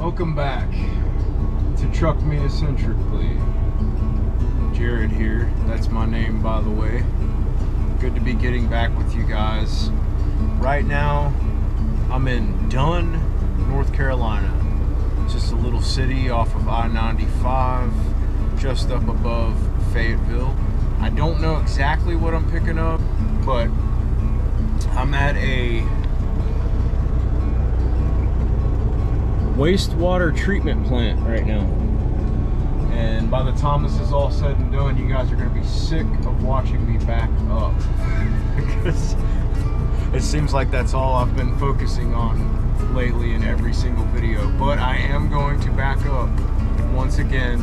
Welcome back to Truck Me Eccentrically. Jared here, that's my name by the way. Good to be getting back with you guys. Right now, I'm in Dunn, North Carolina. Just a little city off of I-95, just up above Fayetteville. I don't know exactly what I'm picking up, but I'm at a wastewater treatment plant right now. And by the time this is all said and done, you guys are going to be sick of watching me back up. Because it seems like that's all I've been focusing on lately in every single video. But I am going to back up once again.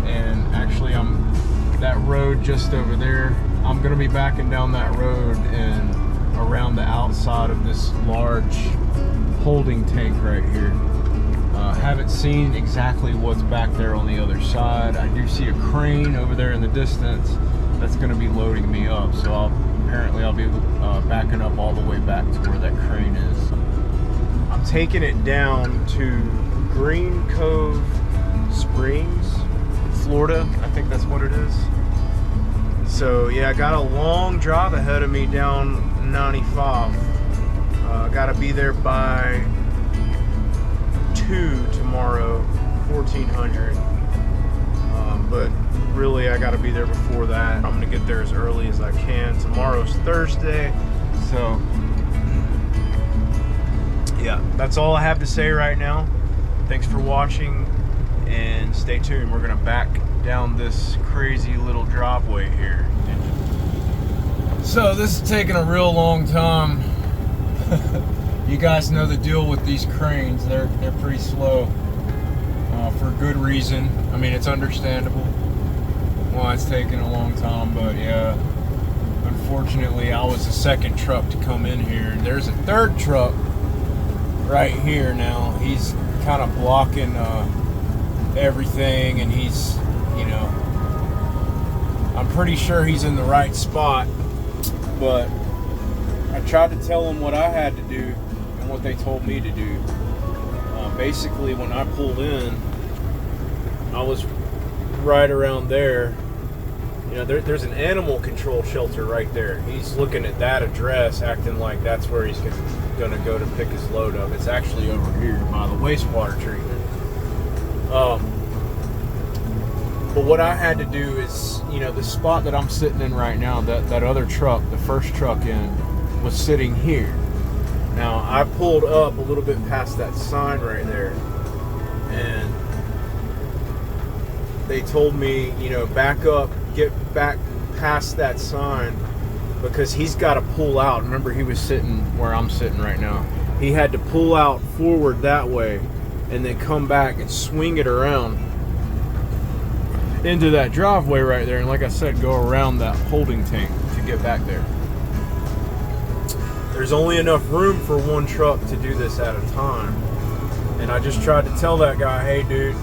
And actually, that road just over there, I'm going to be backing down that road and around the outside of this large holding tank right here. Haven't seen exactly what's back there on the other side. I do see a crane over there in the distance that's going to be loading me up. So apparently I'll be backing up all the way back to where that crane is. I'm taking it down to Green Cove Springs, Florida. I think that's what it is. So yeah, I got a long drive ahead of me down 95. Got to be there by 2 tomorrow, 1400. But really I got to be there before that. I'm gonna get there as early as I can. Tomorrow's Thursday, so yeah, that's all I have to say right now. Thanks for watching and stay tuned. We're gonna back down this crazy little driveway here. So this is taking a real long time. You guys know the deal with these cranes. They're pretty slow for good reason. I mean, it's understandable why it's taking a long time, but yeah, unfortunately I was the second truck to come in here. There's a third truck right here now. He's kind of blocking everything, and he's, you know, I'm pretty sure he's in the right spot, but I tried to tell him what I had to do and what they told me to do. Basically, when I pulled in, I was right around there. You know, there's an animal control shelter right there. He's looking at that address, acting like that's where he's gonna go to pick his load up. It's actually over here by the wastewater treatment. But what I had to do is, you know, the spot that I'm sitting in right now, that other truck, the first truck in, was sitting here. Now, I pulled up a little bit past that sign right there, and they told me, you know, back up, get back past that sign, because he's got to pull out. Remember, he was sitting where I'm sitting right now. He had to pull out forward that way and then come back and swing it around into that driveway right there, and like I said, go around that holding tank to get back there. There's only enough room for one truck to do this at a time, and I just tried to tell that guy, hey dude,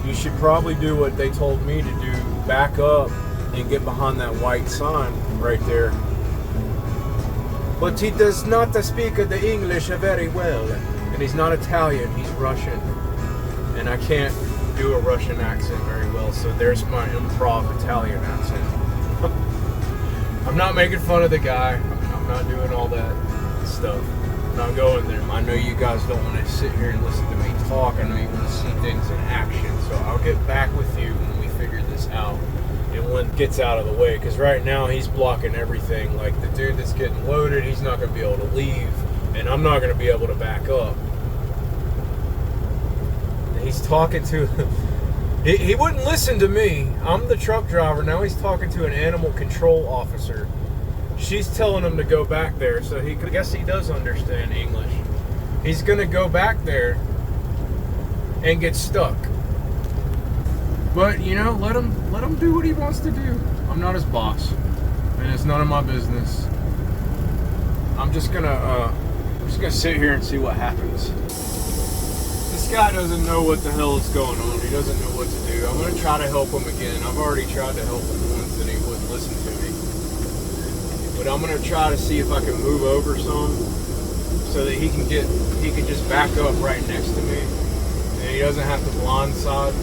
you should probably do what they told me to do, back up and get behind that white sign right there. But he does not speak the English very well, and he's not Italian, he's Russian, and I can't do a Russian accent very well, so there's my improv Italian accent. I'm not making fun of the guy. I'm not doing all that stuff. I'm not going there. I know you guys don't want to sit here and listen to me talk. I know you want to see things in action, so I'll get back with you when we figure this out and when it gets out of the way, because right now he's blocking everything. Like the dude that's getting loaded, he's not going to be able to leave, and I'm not going to be able to back up. He's talking to he wouldn't listen to me. I'm the truck driver. Now he's talking to an animal control officer. She's telling him to go back there, so I guess he does understand English. He's gonna go back there and get stuck. But you know, let him do what he wants to do. I'm not his boss, and it's none of my business. I'm just gonna sit here and see what happens. This guy doesn't know what the hell is going on. He doesn't know what to do. I'm going to try to help him again. I've already tried to help him once and he wouldn't listen to me. But I'm going to try to see if I can move over some so that he can just back up right next to me. And he doesn't have to blindside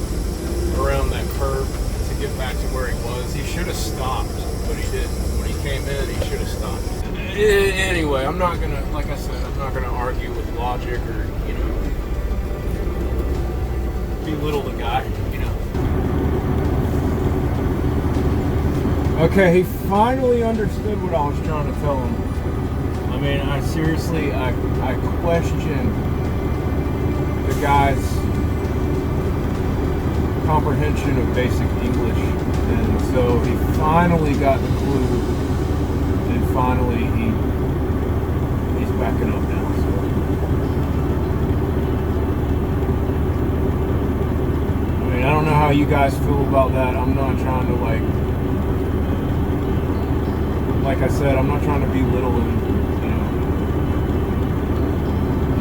around that curve to get back to where he was. He should have stopped, but he didn't. When he came in, he should have stopped. Anyway, I'm not gonna, like I said, I'm not gonna argue with logic or, you know, belittle the guy, you know. Okay, he finally understood what I was trying to tell him. I mean, I seriously, I questioned the guy's comprehension of basic English, and so he finally got the clue, and finally he's backing up now. So. I mean, I don't know how you guys feel about that. I'm not trying to like I said, I'm not trying to belittle him. You know,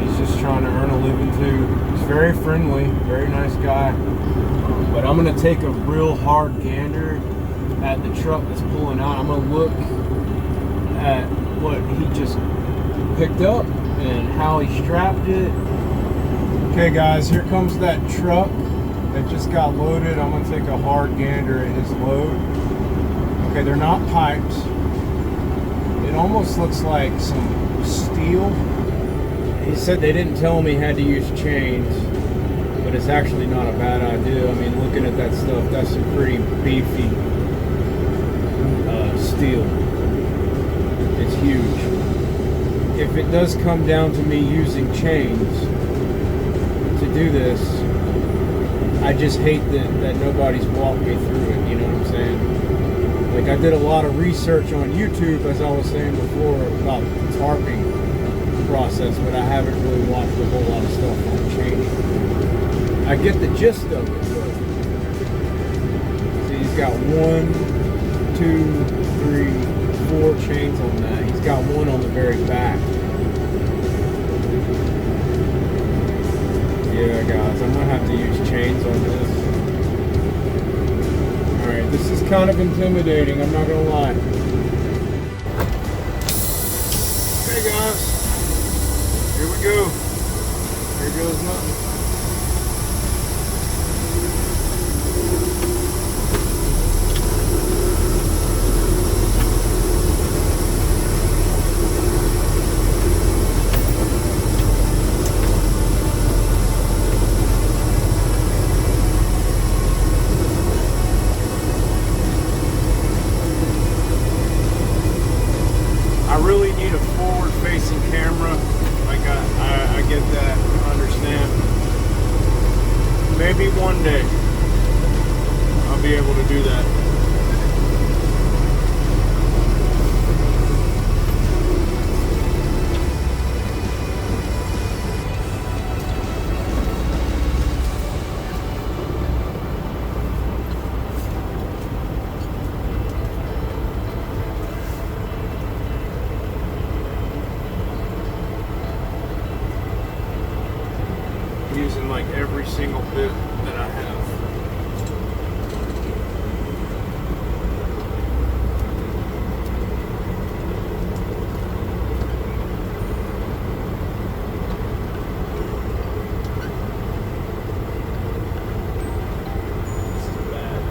he's just trying to earn a living too. He's very friendly, very nice guy. But I'm gonna take a real hard gander at the truck that's pulling out. I'm gonna look at what he just picked up and how he strapped it. Okay guys, here comes that truck that just got loaded. I'm gonna take a hard gander at his load. Okay, they're not pipes. It almost looks like some steel. He said they didn't tell him he had to use chains, but it's actually not a bad idea. I mean, looking at that stuff, that's some pretty beefy steel. It's huge. If it does come down to me using chains to do this, I just hate that nobody's walked me through it, you know what I'm saying? Like, I did a lot of research on YouTube, as I was saying before, about the tarping process, but I haven't really watched a whole lot of stuff on chain. I get the gist of it, but see, he's got 1, 2, 3, 4 chains on that. He's got one on the very back. Yeah, guys, I'm gonna have to use chains on this. Alright, this is kind of intimidating, I'm not gonna lie. Okay, guys, here we go. Here goes nothing. I really need a forward-facing camera. Like I get that, I understand. Maybe one day I'll be able to do that. Using like every single bit that I have. This is bad.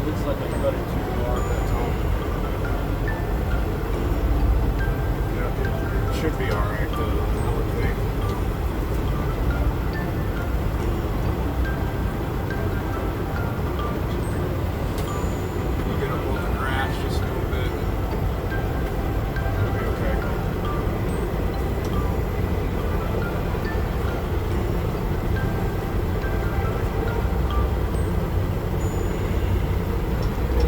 Looks like I cut it too hard that time. Yeah, it should be alright though, I would think. You get up on the grass just a little bit. It'll be okay.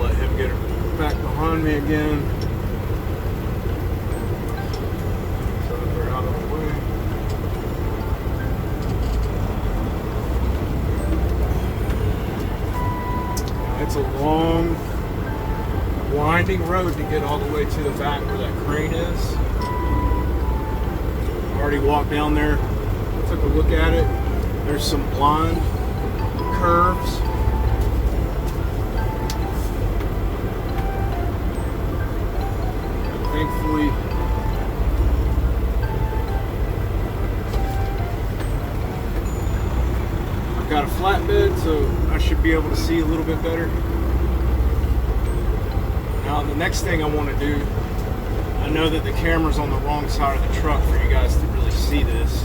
Let him get back behind me again so that they're out of the way. It's a long, winding road to get all the way to the back where that crane is. I already walked down there took a look at it. There's some blind curves. Thankfully, I've got a flatbed, so I should be able to see a little bit better. Now, the next thing I want to do, I know that the camera's on the wrong side of the truck for you guys to really see this.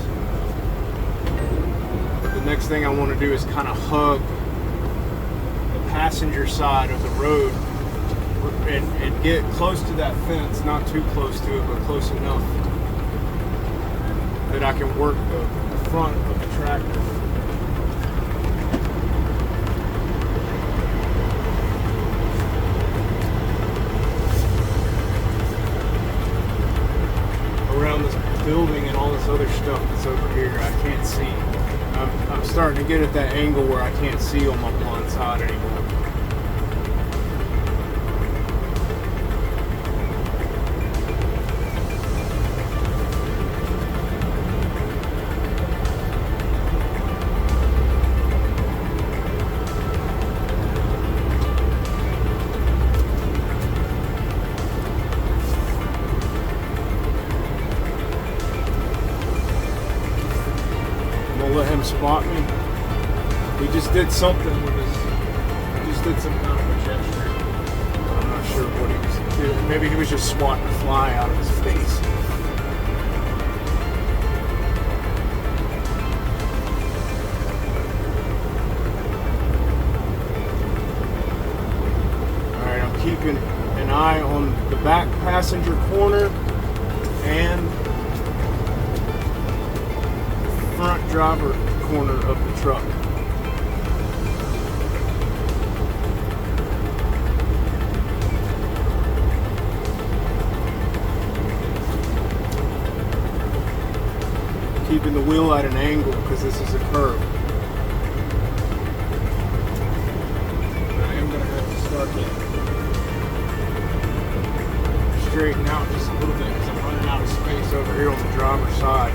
But the next thing I want to do is kind of hug the passenger side of the road and get close to that fence, not too close to it, but close enough that I can work the front of the tractor. Around this building and all this other stuff that's over here, I can't see. I'm starting to get at that angle where I can't see on my blind side anymore. Let him spot me. He just did something with his, he just did some kind of a gesture. I'm not sure what he was doing. Maybe he was just swatting a fly out of his face. Alright, I'm keeping an eye on the back passenger corner and front driver corner of the truck. Keeping the wheel at an angle because this is a curve. I am going to have to start to straighten out just a little bit because I'm running out of space over here on the driver's side.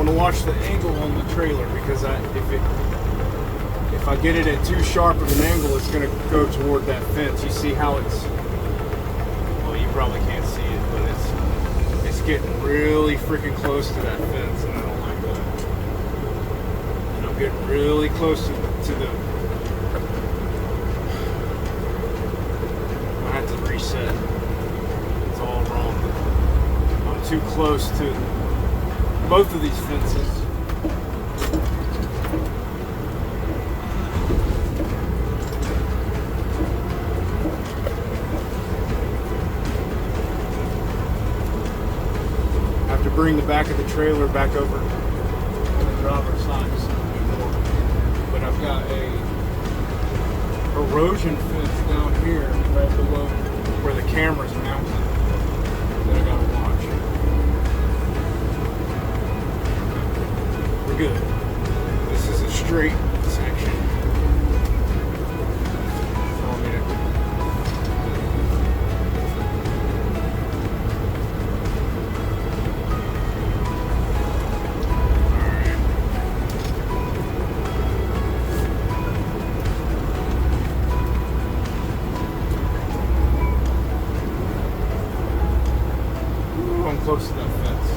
Watch the angle on the trailer because if I get it at too sharp of an angle, it's going to go toward that fence. You see how it's, well, you probably can't see it, but it's getting really freaking close to that fence, and I don't like that. And I'm getting really close to the, I have to reset. It's all wrong. I'm too close to both of these fences. I have to bring the back of the trailer back over on the driver's side just a little bit more. But I've got a erosion fence down here right below where the camera's mounted that I gotta watch. Good. This is a straight section. I'm close to that fence.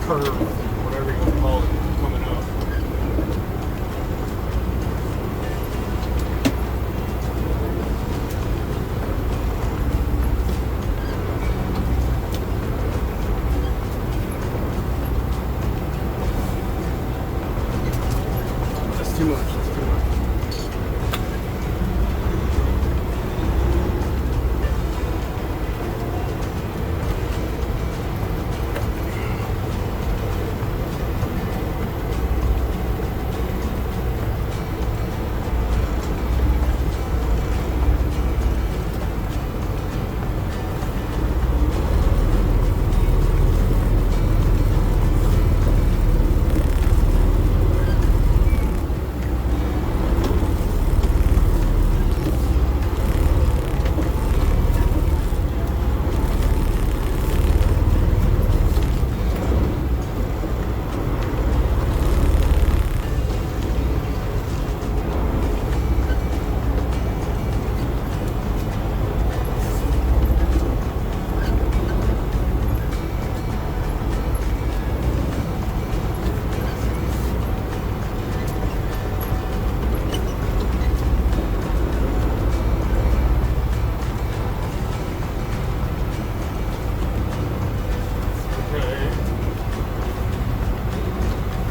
curve, whatever you want to call it, coming up. That's too much. That's too much.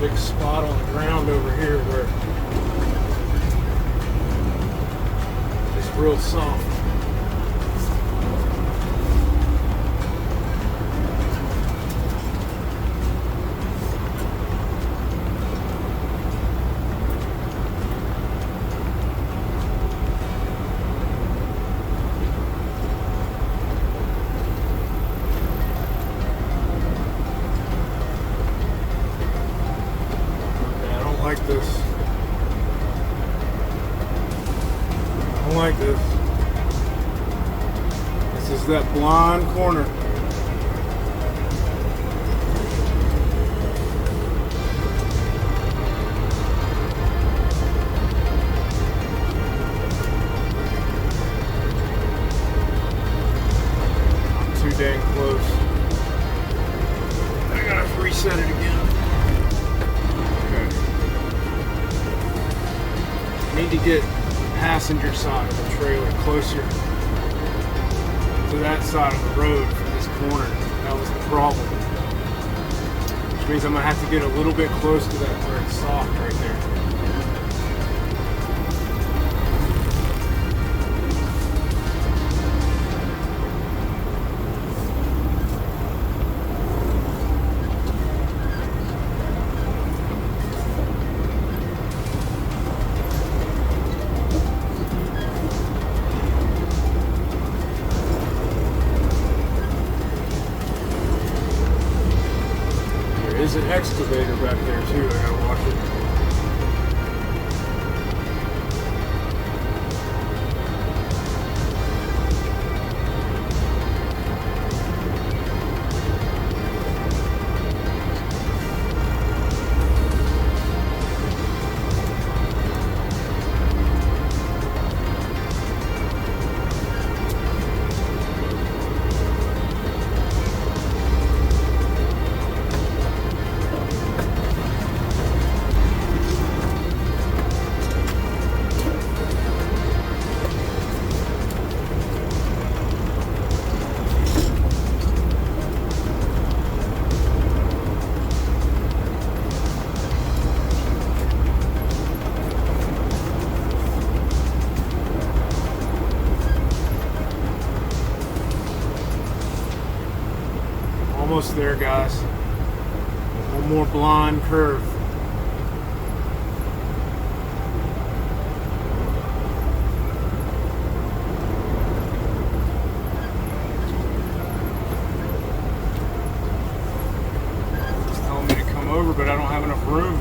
Big spot on the ground over here where it's real soft. Like this. I don't like this. This is that blind corner. I'm too dang close. I gotta reset it again. Need to get the passenger side of the trailer closer to that side of the road for this corner. That was the problem. Which means I'm going to have to get a little bit close to that where it's soft right there. There's an excavator back there too, I gotta watch it. Almost there, guys. One more blind curve. It's telling me to come over, but I don't have enough room.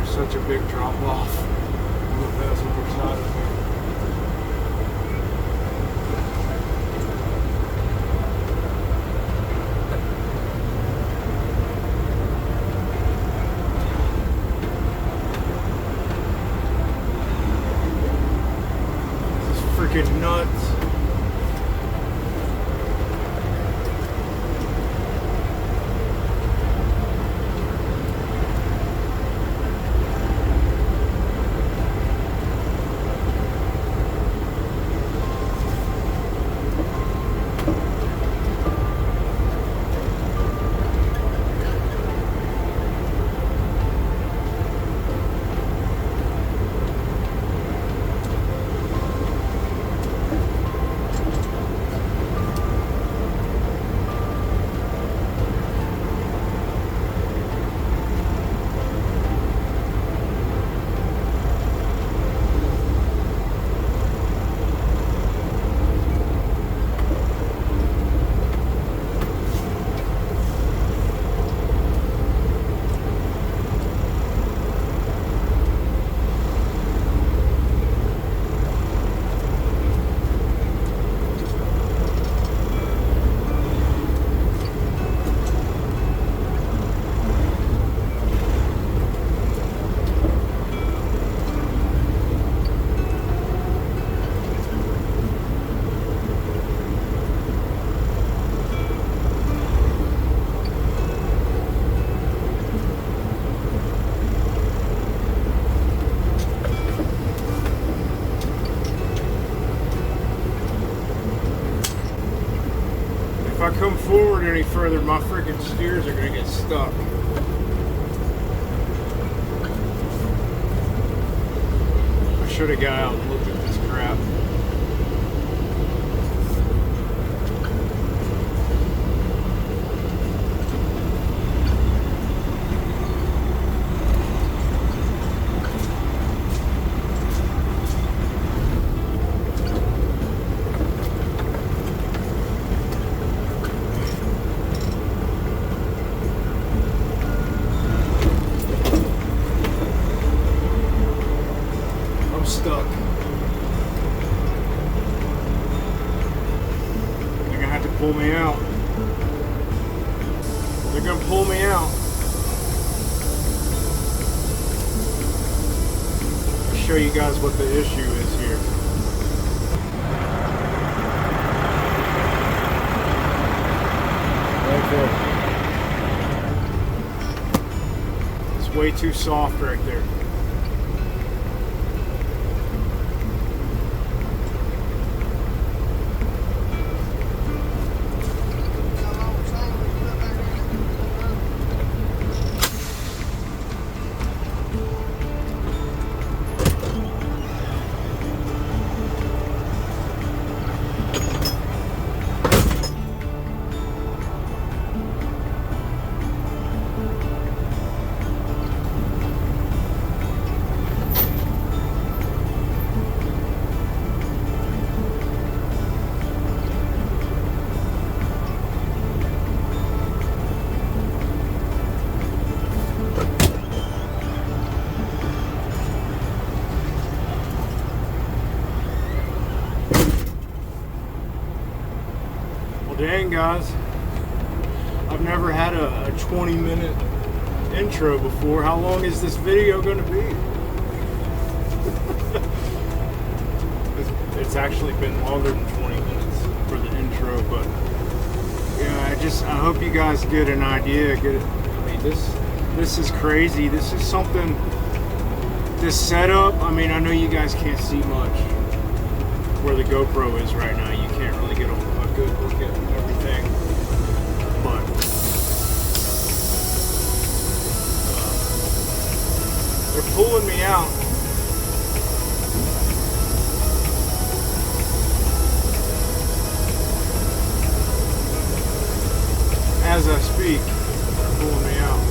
Such a big drop off on the passenger side of me. freaking nuts. If I come forward any further, my freaking steers are gonna get stuck. I should have got out and looked at this crap. Stuck. They're gonna have to pull me out. They're gonna pull me out. I'll show you guys what the issue is here. Right there. It's way too soft right there. Dang guys, I've never had a 20-minute intro before. How long is this video going to be? It's actually been longer than 20 minutes for the intro, but yeah, I hope you guys get an idea. I mean, this is crazy. This is something. This setup. I mean, I know you guys can't see much where the GoPro is right now. You can't really get a good look at everything, but they're pulling me out. As I speak, they're pulling me out.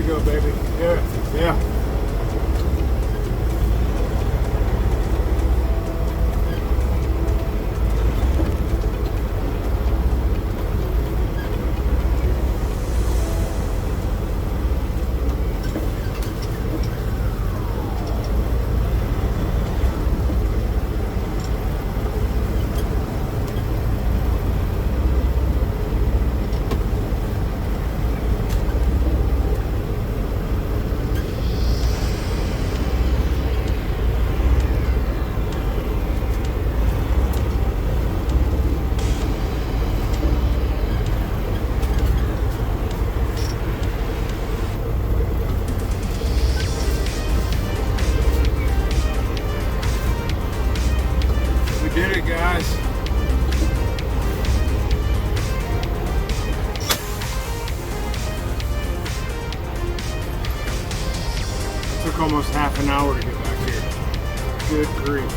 go, baby. Yeah, yeah. Did it, guys. It took almost half an hour to get back here. Good grief.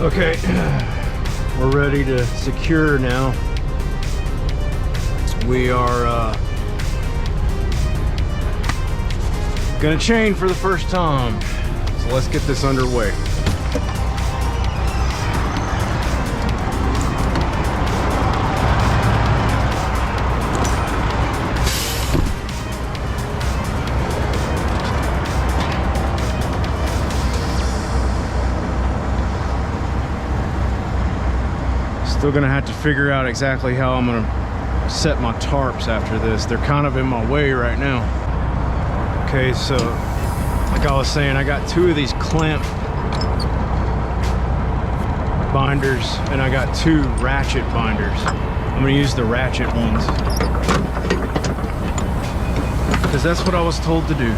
Okay, we're ready to secure now. We are gonna chain for the first time. So let's get this underway. Still gonna have to figure out exactly how I'm gonna set my tarps after this. They're kind of in my way right now. Okay, so like I was saying, I got two of these clamp binders and I got two ratchet binders. I'm gonna use the ratchet ones because that's what I was told to do.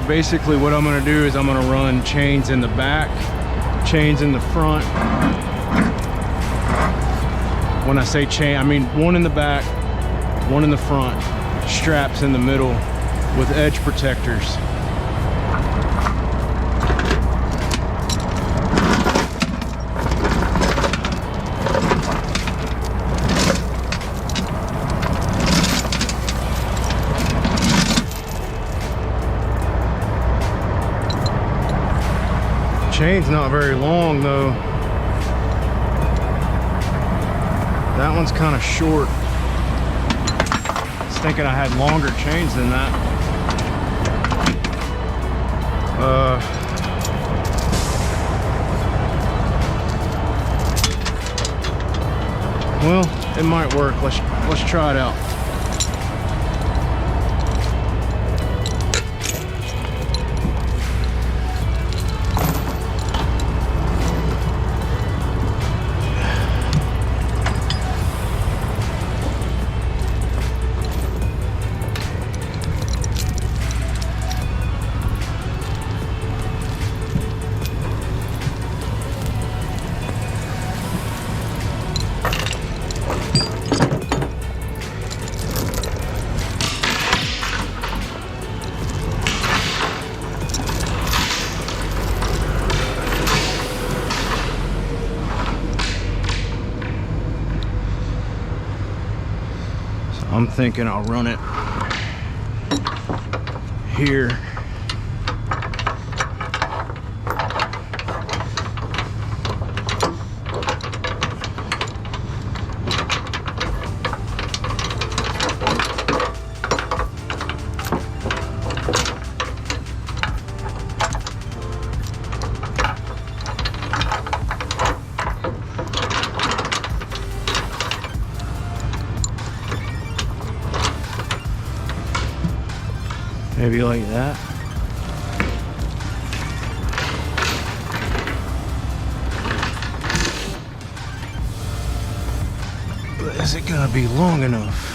Basically what I'm going to do is I'm going to run chains in the back, chains in the front. When I say chain, I mean one in the back, one in the front, straps in the middle with edge protectors. Chain's not very long though. That one's kind of short. I was thinking I had longer chains than that. Well, it might work. Let's try it out. I'm thinking I'll run it here. Maybe like that. But is it gonna be long enough?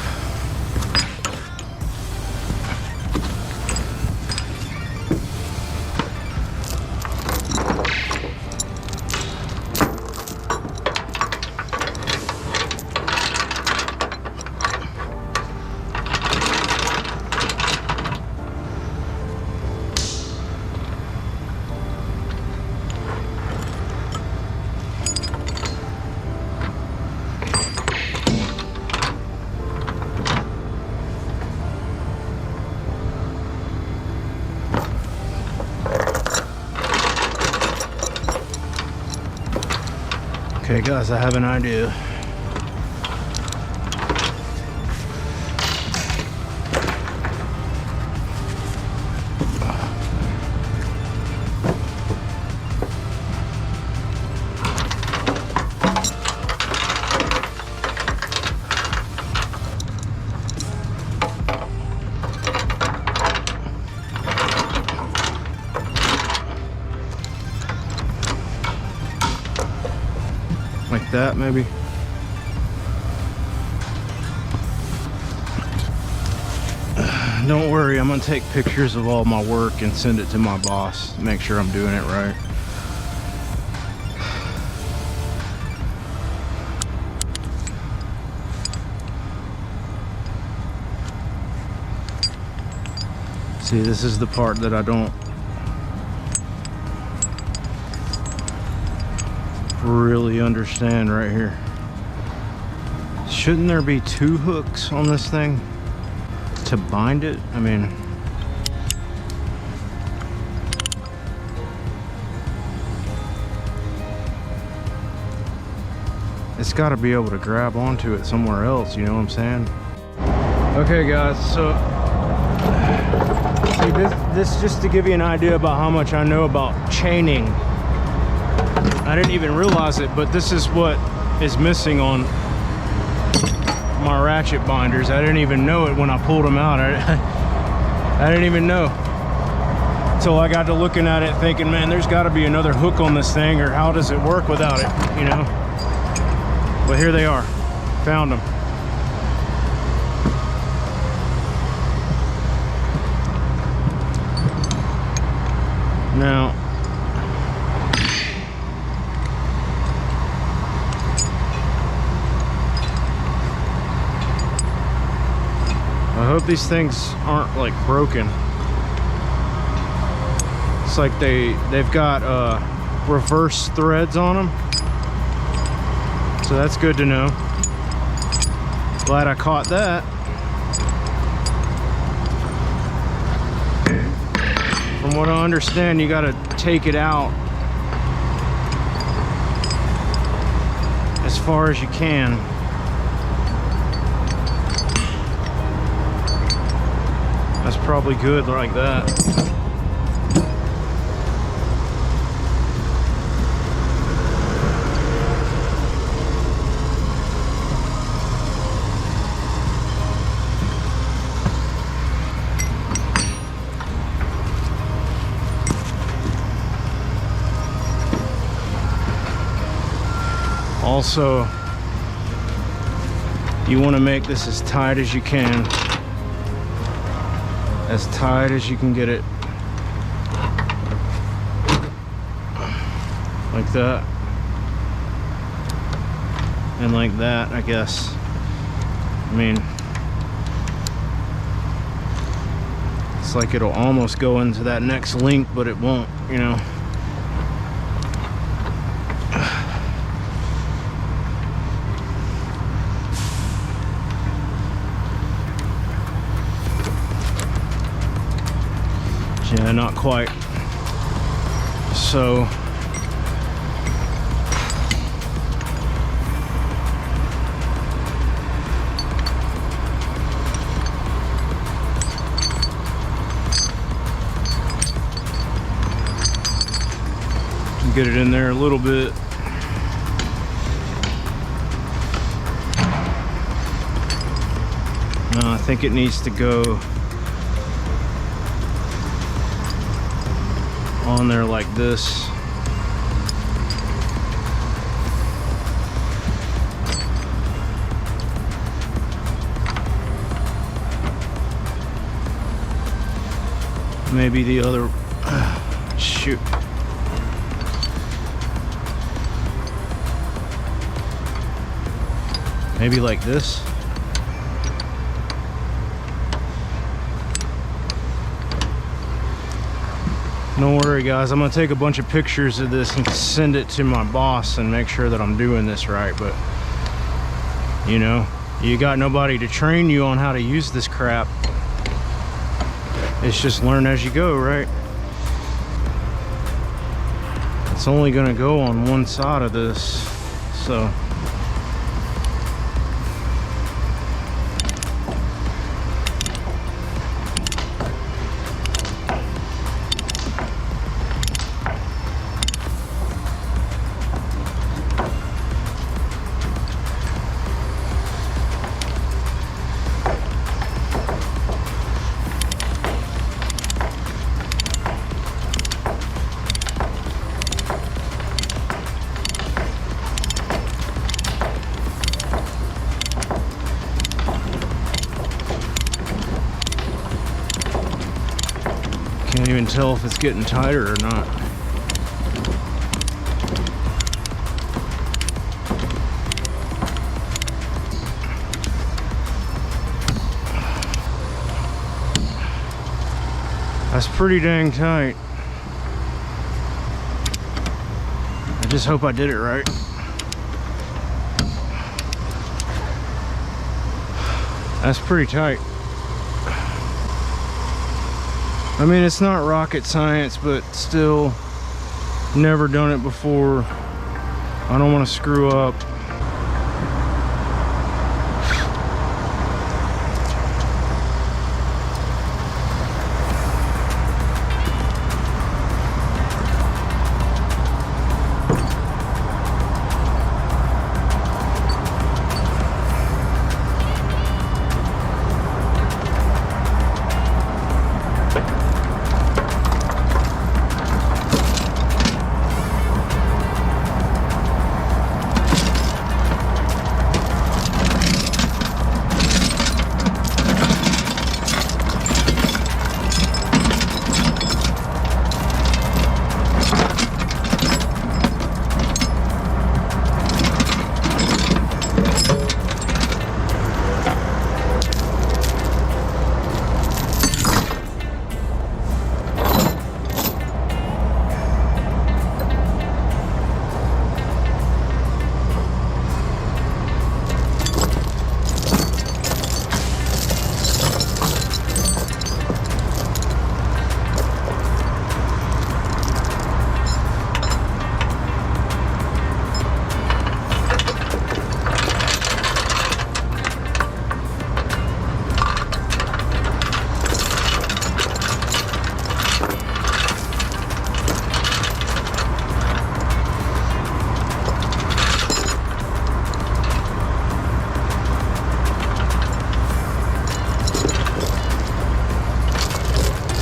Okay guys, I have an idea. Like that, maybe. Don't worry, I'm gonna take pictures of all my work and send it to my boss. Make sure I'm doing it right. See, this is the part that I don't really understand right here. Shouldn't there be 2 hooks on this thing to bind it? I mean, it's got to be able to grab onto it somewhere else, you know what I'm saying? Okay guys, so see, this just to give you an idea about how much I know about chaining. I didn't even realize it, but this is what is missing on my ratchet binders. I didn't even know it when I pulled them out. I didn't even know until I got to looking at it thinking, man, there's got to be another hook on this thing, or how does it work without it, you know? But here they are. Found them. Now, I hope these things aren't like broken. It's like they've got reverse threads on them, so that's good to know. Glad I caught that. From what I understand, you got to take it out as far as you can. That's probably good like that. Also, you want to make this as tight as you can. As tight as you can get it. Like that. And like that, I guess. I mean, it's like it'll almost go into that next link, but it won't, you know. Yeah, not quite. So get it in there a little bit. I think it needs to go on there like this. Maybe the other, shoot. Maybe like this. Don't worry guys, I'm gonna take a bunch of pictures of this and send it to my boss and make sure that I'm doing this right. But you know, you got nobody to train you on how to use this crap. It's just learn as you go, right? It's only gonna go on one side of this, so. Can't even tell if it's getting tighter or not. That's pretty dang tight. I just hope I did it right. That's pretty tight. I mean, it's not rocket science, but still, never done it before. I don't want to screw up.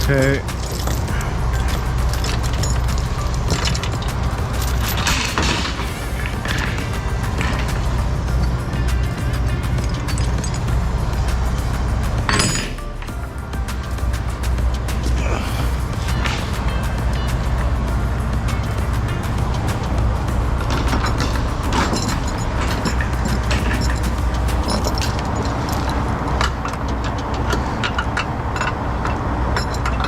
Okay.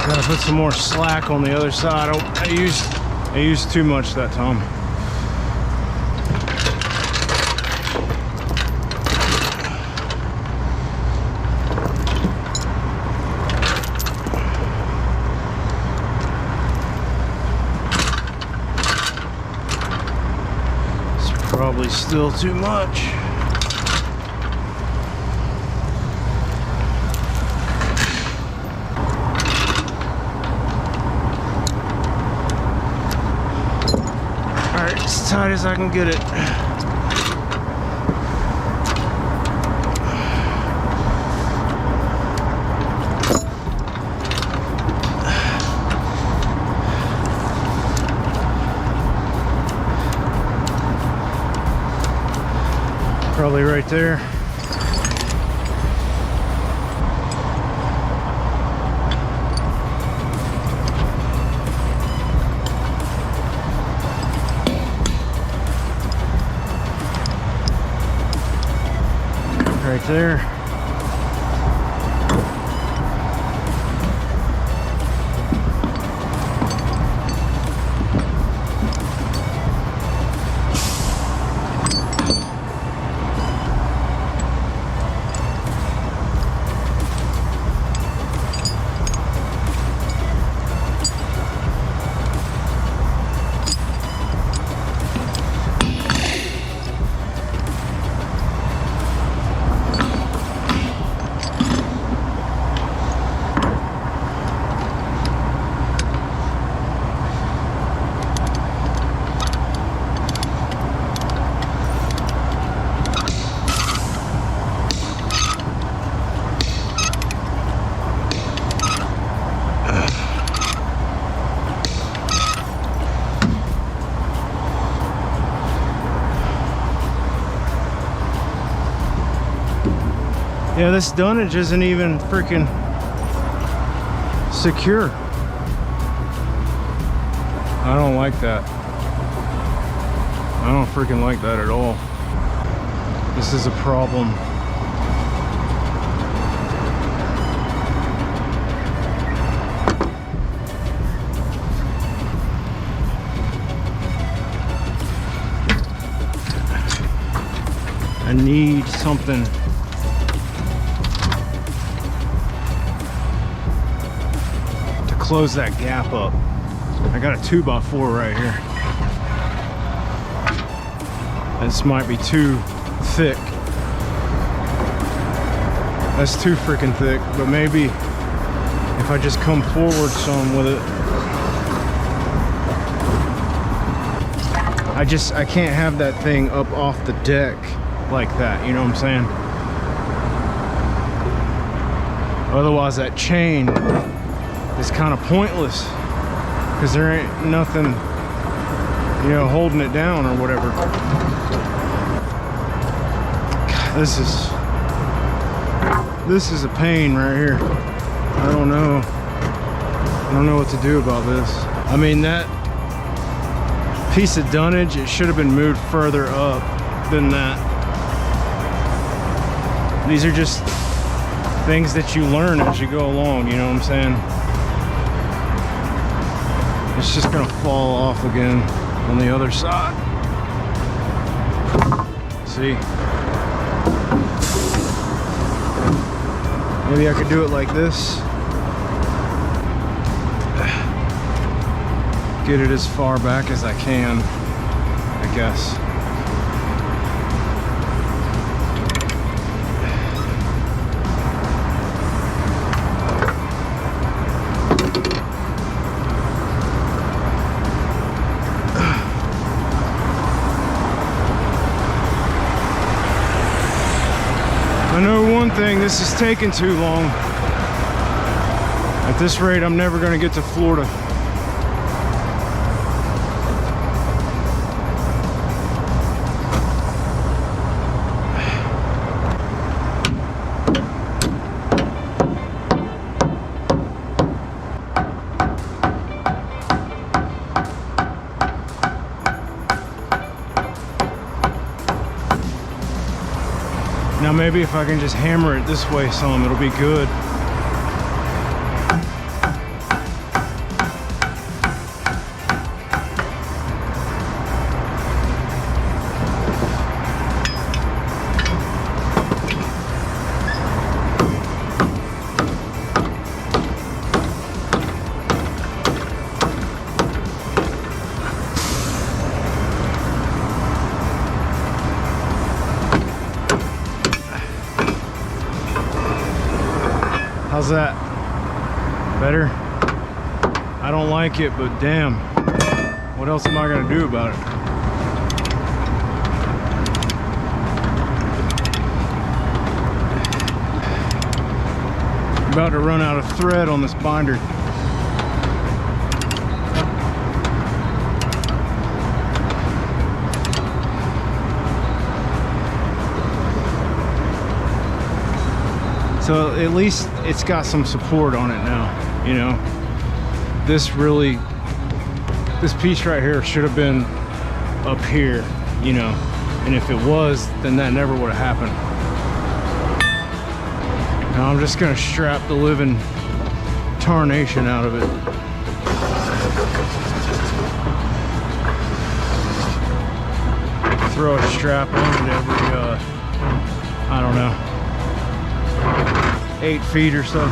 Gotta put some more slack on the other side. I used too much that time. It's probably still too much. As tight as I can get it. right there. Right there. Yeah, this dunnage isn't even freaking secure. I don't like that. I don't freaking like that at all. This is a problem. I need something to close that gap up. I got a 2x4 right here. This might be too thick. That's too freaking thick, but maybe if I just come forward some with it. I can't have that thing up off the deck like that, you know what I'm saying? Otherwise that chain is kind of pointless because there ain't nothing, you know, holding it down or whatever. God, this is a pain right here. I don't know what to do about this. I mean, that piece of dunnage, it should have been moved further up than that. These are just things that you learn as you go along, you know what I'm saying? It's just gonna fall off again on the other side. See? Maybe I could do it like this. Get it as far back as I can, I guess. I know one thing, this is taking too long. At this rate, I'm never gonna get to Florida. Now maybe if I can just hammer it this way some, it'll be good. How's that? Better? I don't like it, but damn, what else am I gonna do about it? I'm about to run out of thread on this binder. So at least it's got some support on it now, you know. This piece right here should have been up here, you know, and if it was, then that never would have happened. Now I'm just gonna strap the living tarnation out of it. Throw a strap on it every, I don't know, 8 feet or so.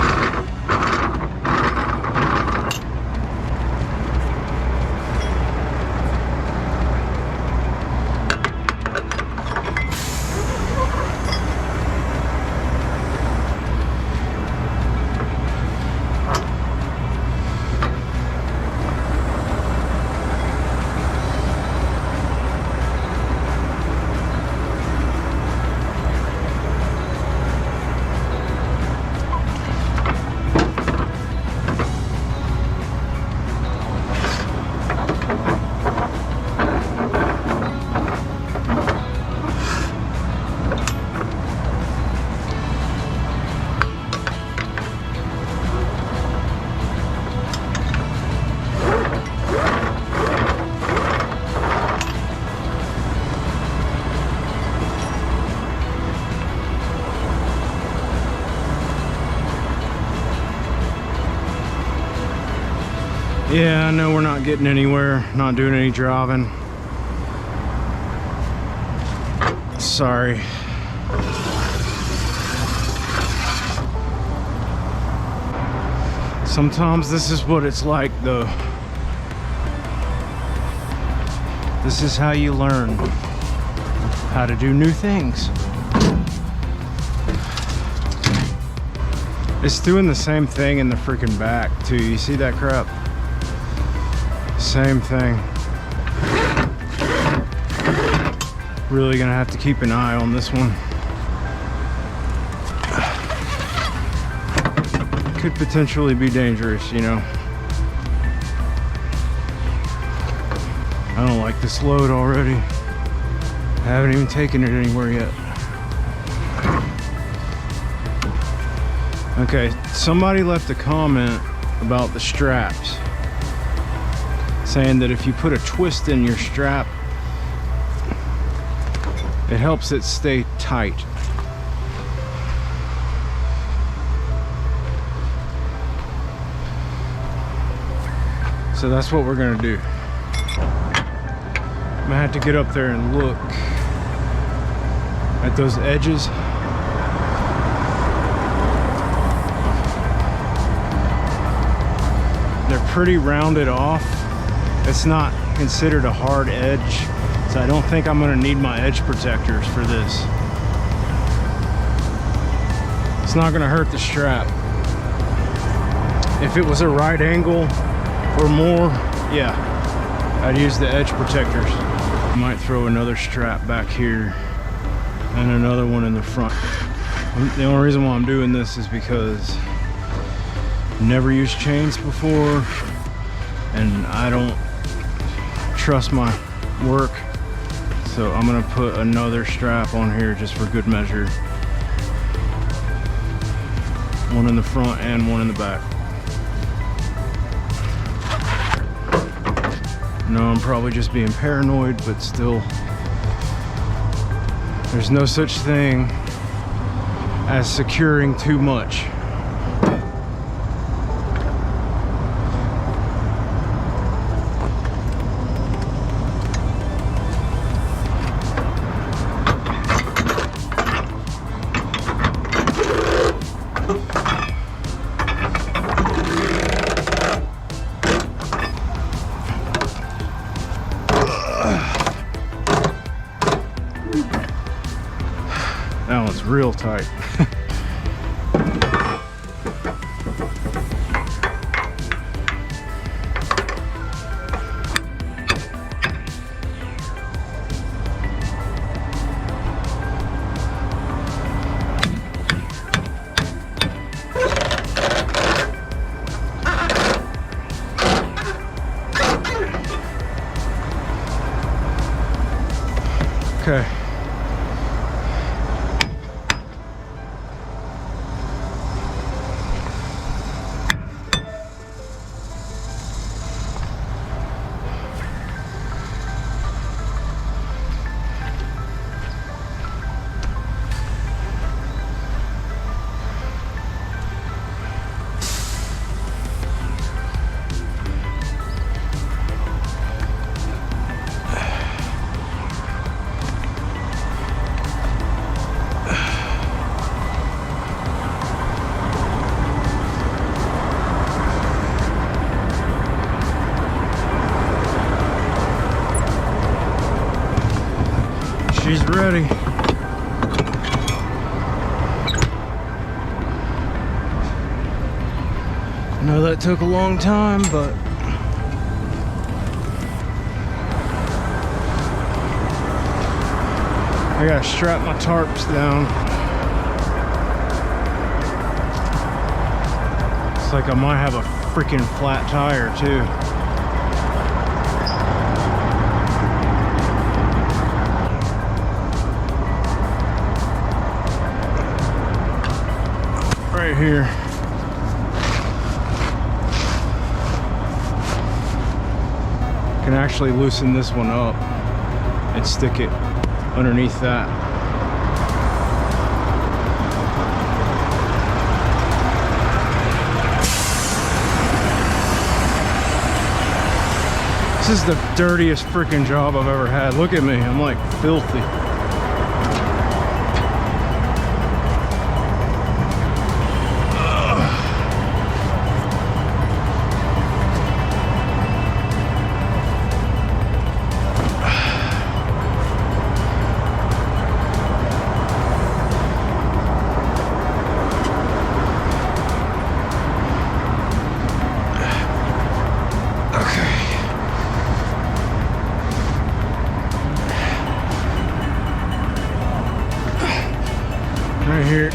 Yeah, I know we're not getting anywhere, not doing any driving. Sorry. Sometimes this is what it's like though. This is how you learn how to do new things. It's doing the same thing in the freaking back too. You see that crap? Same thing. Really gonna have to keep an eye on this one. Could potentially be dangerous, you know. I don't like this load already. I haven't even taken it anywhere yet. Okay, somebody left a comment about the straps, saying that if you put a twist in your strap, it helps it stay tight. So that's what we're gonna do. I'm gonna have to get up there and look at those edges. They're pretty rounded off. It's not considered a hard edge, so I don't think I'm gonna need my edge protectors for this. It's not gonna hurt the strap. If it was a right angle or more, yeah, I'd use the edge protectors. I might throw another strap back here and another one in the front. The only reason why I'm doing this is because I've never used chains before and I don't trust my work, so I'm gonna put another strap on here just for good measure. One in the front and one in the back. No, I'm probably just being paranoid, but still, there's no such thing as securing too much. That one's real tight. Okay. She's ready. I know that took a long time, but I gotta strap my tarps down. It's like I might have a freaking flat tire too. Right here. Can actually loosen this one up and stick it underneath that. This is the dirtiest freaking job I've ever had. Look at me, I'm like filthy. Right here.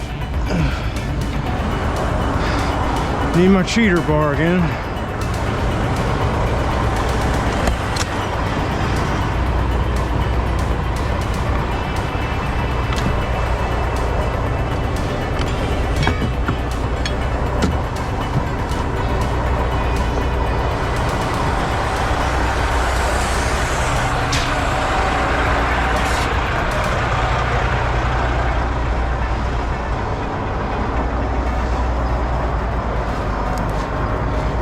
Need my cheater bar again.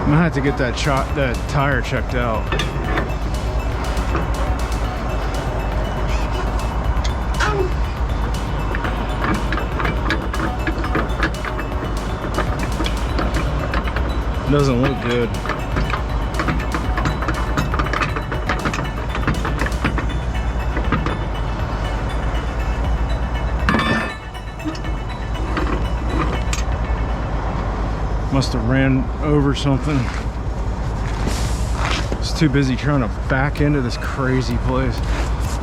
I'm gonna have to get that tire checked out. It doesn't look good. Must have ran over something. Was too busy trying to back into this crazy place.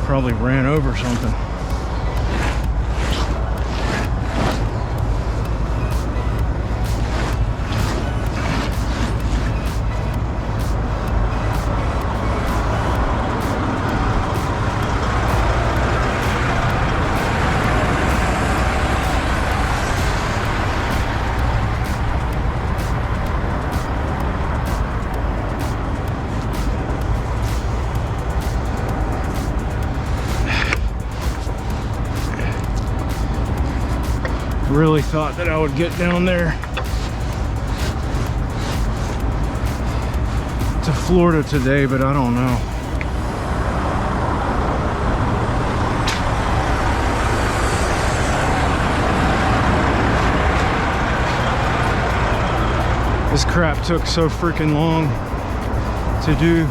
Probably ran over something. Really thought that I would get down there to Florida today, but I don't know. This crap took so freaking long to do.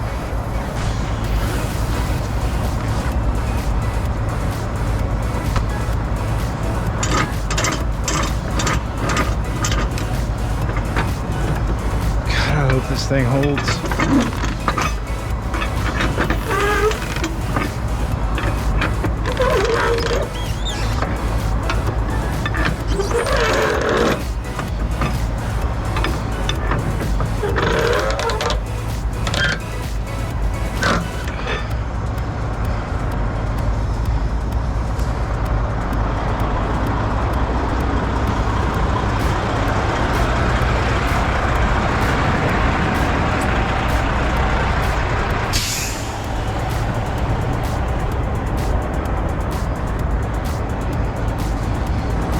I hope this thing holds.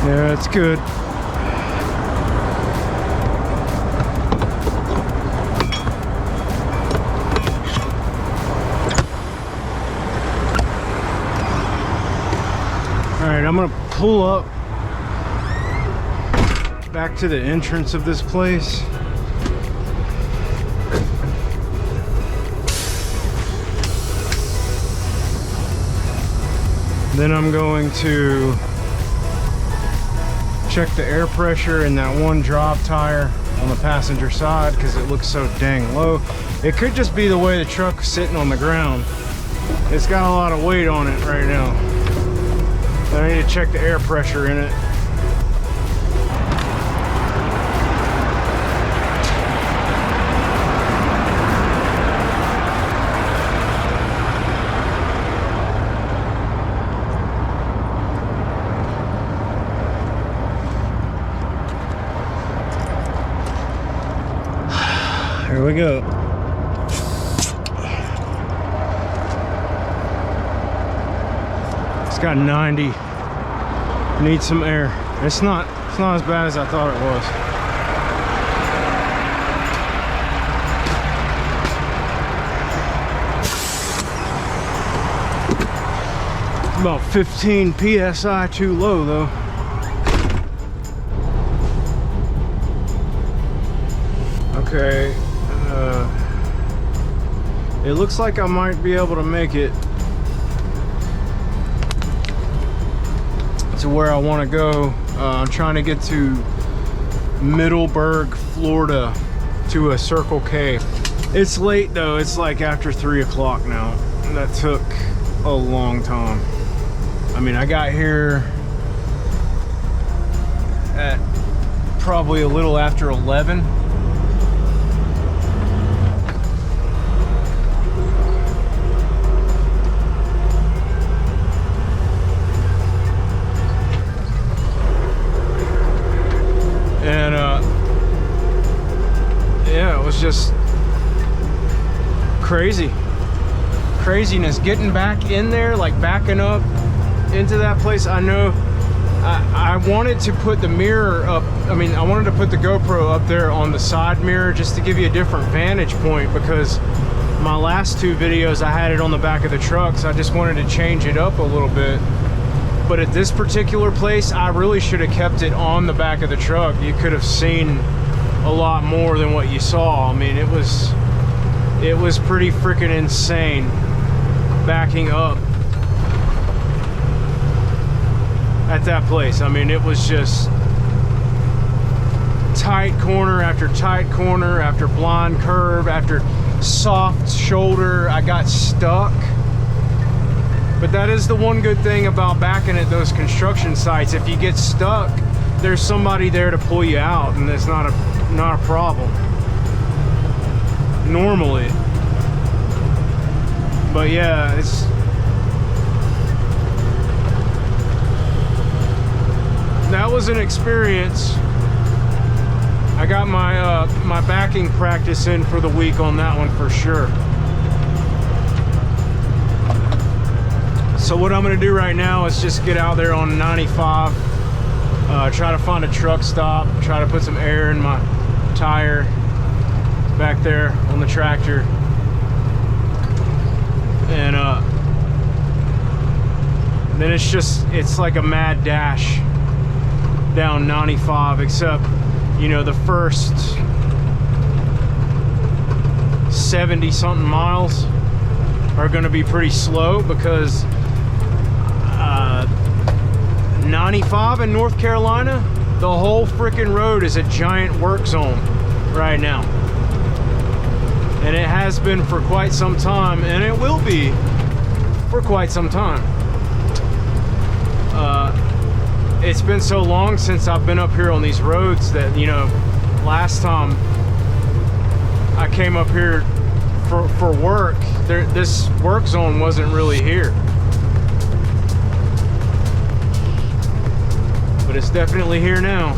Yeah, it's good. All right, I'm gonna pull up back to the entrance of this place. Then I'm going to check the air pressure in that one drop tire on the passenger side because it looks so dang low. It could just be the way the truck's sitting on the ground. It's got a lot of weight on it right now. I need to check the air pressure in it. Here we go. It's got 90. Need some air. It's not as bad as I thought it was. About 15 psi too low though. Okay, it looks like I might be able to make it to where I want to go. I'm trying to get to Middleburg, Florida, to a Circle K. It's late though, it's like after 3 o'clock now. That took a long time. I mean, I got here at probably a little after 11. And yeah, it was just craziness getting back in there, like backing up into that place. I know I wanted to put the mirror up. I mean, I wanted to put the GoPro up there on the side mirror just to give you a different vantage point, because my last 2 videos I had it on the back of the truck, so I just wanted to change it up a little bit. But at this particular place, I really should have kept it on the back of the truck. You could have seen a lot more than what you saw. I mean, it was pretty freaking insane backing up at that place. I mean, it was just tight corner after tight corner after blind curve after soft shoulder. I got stuck. But that is the one good thing about backing at those construction sites. If you get stuck, there's somebody there to pull you out, and it's not a problem normally. But yeah, that was an experience. I got my my backing practice in for the week on that one for sure. So what I'm gonna do right now is just get out there on 95, try to find a truck stop, try to put some air in my tire back there on the tractor, and then it's like a mad dash down 95, except, you know, the first 70 something miles are gonna be pretty slow, because 95 in North Carolina, the whole freaking road is a giant work zone right now. And it has been for quite some time, and it will be for quite some time. It's been so long since I've been up here on these roads that, you know, last time I came up here for work, this work zone wasn't really here. But it's definitely here now.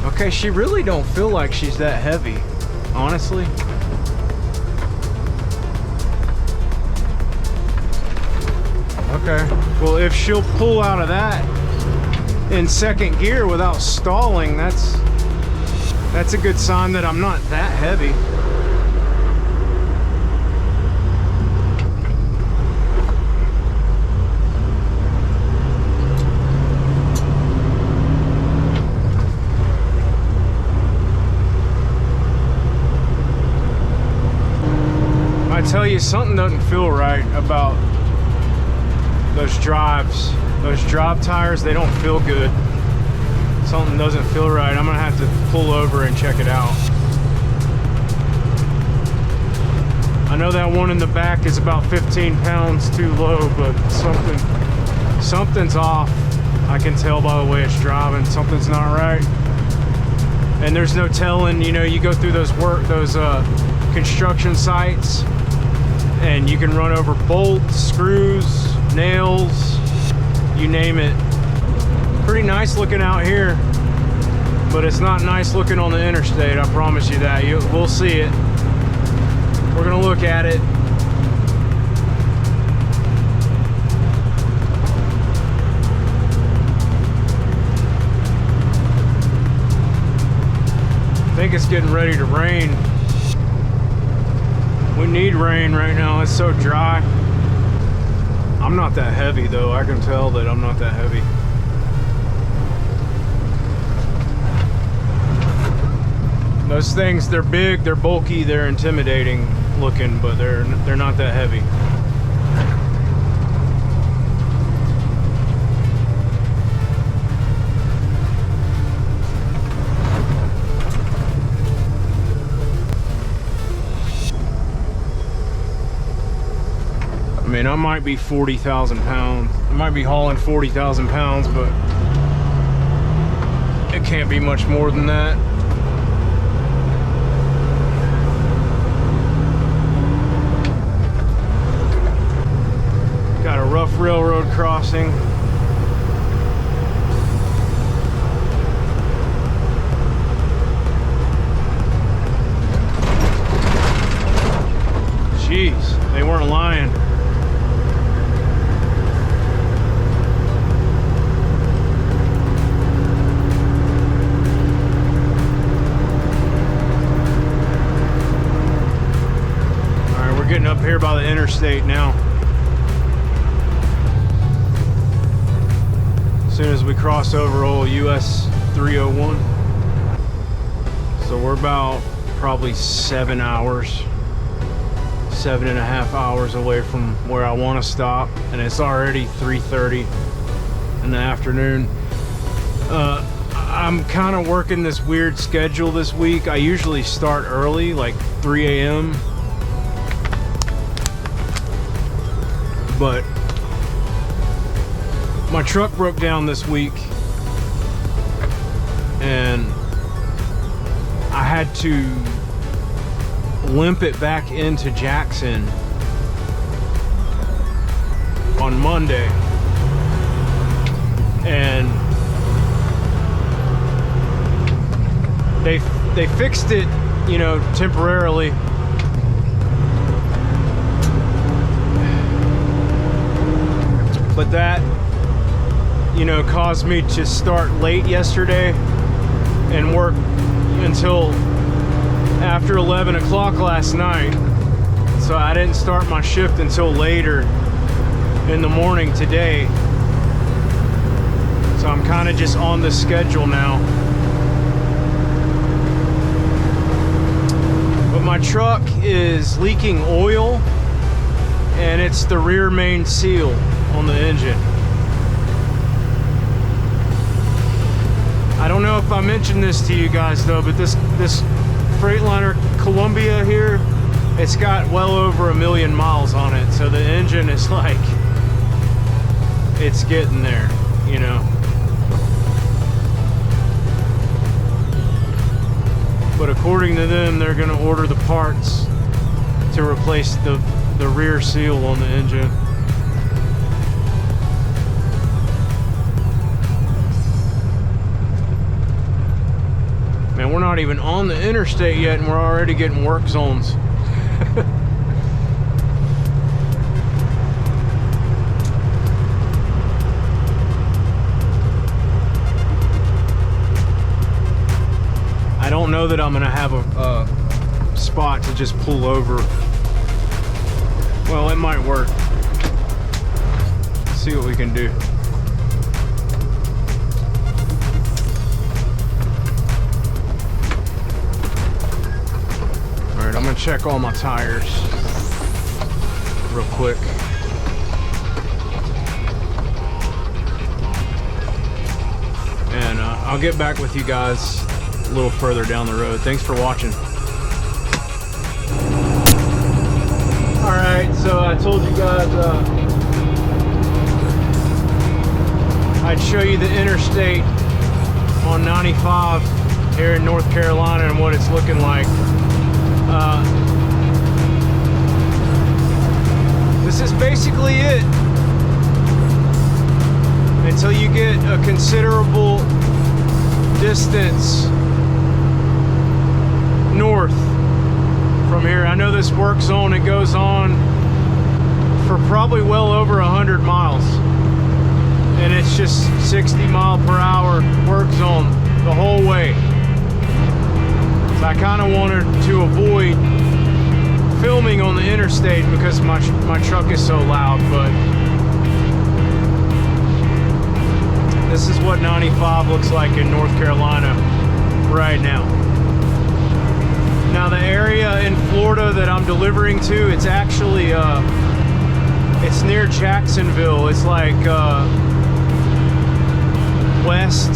Okay, she really don't feel like she's that heavy, honestly. Okay, well, if she'll pull out of that in second gear without stalling, that's a good sign that I'm not that heavy. tell you, something doesn't feel right about those drives. Those drive tires, they don't feel good. Something doesn't feel right. I'm gonna have to pull over and check it out. I know that one in the back is about 15 pounds too low, but something's off. I can tell by the way it's driving. Something's not right. And there's no telling, you know, you go through those construction sites and you can run over bolts, screws, nails, you name it. Pretty nice looking out here, but it's not nice looking on the interstate, I promise you that. We'll see it. We're gonna look at it. I think it's getting ready to rain. We need rain right now, it's so dry. I'm not that heavy though, I can tell that I'm not that heavy. Those things, they're big, they're bulky, they're intimidating looking, but they're not that heavy. I mean, I might be 40,000 pounds. I might be hauling 40,000 pounds, but it can't be much more than that. Got a rough railroad crossing. Jeez, they weren't lying. Getting up here by the interstate now. As soon as we cross over old US 301. So we're about probably 7 hours, 7.5 hours away from where I want to stop, and it's already 3:30 in the afternoon. I'm kind of working this weird schedule this week. I usually start early, like 3 a.m. But my truck broke down this week and I had to limp it back into Jackson on Monday, and they fixed it, you know, temporarily. But that, you know, caused me to start late yesterday and work until after 11 o'clock last night. So I didn't start my shift until later in the morning today. So I'm kind of just on the schedule now. But my truck is leaking oil, and it's the rear main seal on the engine. I don't know if I mentioned this to you guys though, but this Freightliner Columbia here, it's got well over 1 million miles on it, so the engine is like, it's getting there, you know. But according to them, they're gonna order the parts to replace the rear seal on the engine. Man, we're not even on the interstate yet and we're already getting work zones. I don't know that I'm gonna have a spot to just pull over. Well, it might work. Let's see what we can do. I'm gonna check all my tires. real quick. And I'll get back with you guys a little further down the road. Thanks for watching. Alright, so I told you guys I'd show you the interstate on 95 here in North Carolina and what it's looking like. This is basically it until you get a considerable distance north from here. I know this work zone, it goes on for probably well over 100 miles, and it's just 60-mile-per-hour work zone the whole way. So I kind of wanted to avoid filming on the interstate because my truck is so loud, but this is what 95 looks like in North Carolina right now. Now the area in Florida that I'm delivering to, it's actually it's near Jacksonville. It's like west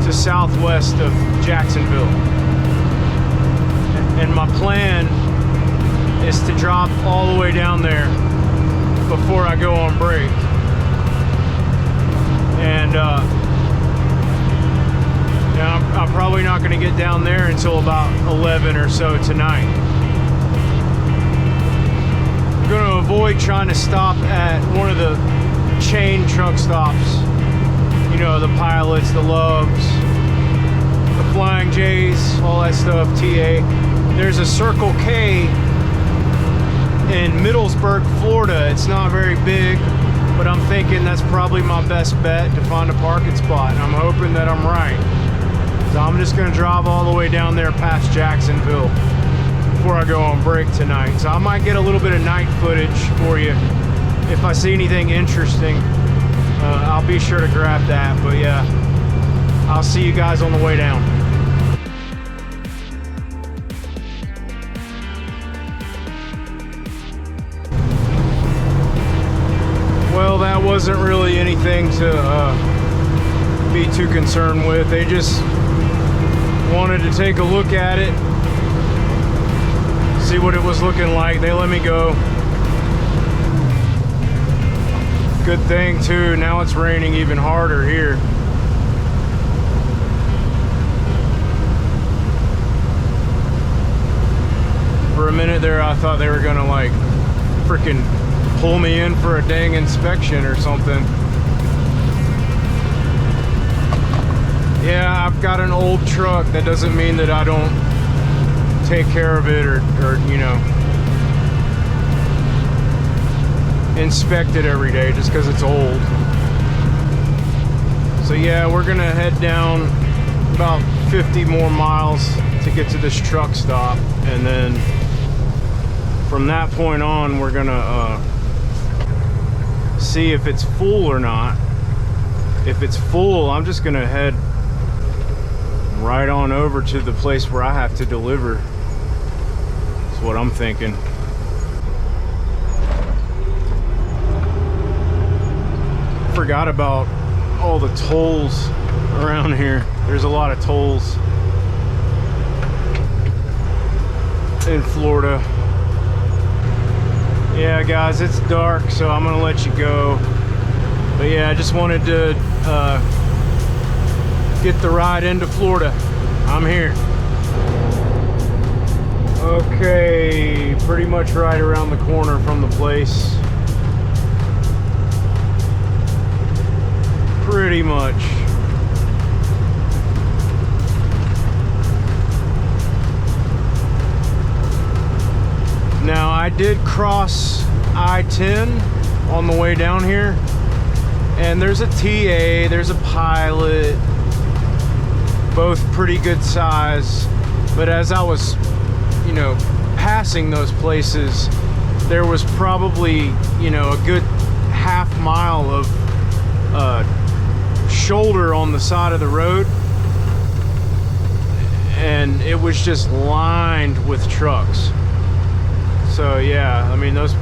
to southwest of Jacksonville. And my plan is to drop all the way down there before I go on break. And I'm probably not going to get down there until about 11 or so tonight. I'm going to avoid trying to stop at one of the chain truck stops. You know, the Pilots, the Loves, the Flying J's, all that stuff, TA. There's a Circle K in Middlesburg, Florida. It's not very big, but I'm thinking that's probably my best bet to find a parking spot, and I'm hoping that I'm right. So I'm just gonna drive all the way down there past Jacksonville before I go on break tonight. So I might get a little bit of night footage for you. If I see anything interesting, I'll be sure to grab that. But yeah, I'll see you guys on the way down. Well, that wasn't really anything to be too concerned with. They just wanted to take a look at it, see what it was looking like. They let me go. Good thing too, now it's raining even harder here. For a minute there, I thought they were gonna like freaking pull me in for a dang inspection or something. Yeah, I've got an old truck. That doesn't mean that I don't take care of it or you know, inspect it every day just because it's old. So yeah, we're gonna head down about 50 more miles to get to this truck stop, and then from that point on we're gonna see if it's full or not. If it's full, I'm just gonna head right on over to the place where I have to deliver. That's what I'm thinking. Forgot about all the tolls around here. There's a lot of tolls in Florida. Yeah guys, it's dark, so I'm gonna let you go. But yeah, I just wanted to get the ride into Florida. I'm here. Okay, pretty much right around the corner from the place. Pretty much. Now I did cross I-10 on the way down here, and there's a TA, there's a Pilot, both pretty good size. But as I was, you know, passing those places, there was probably, you know, a good half mile of shoulder on the side of the road, and it was just lined with trucks. So yeah, I mean, those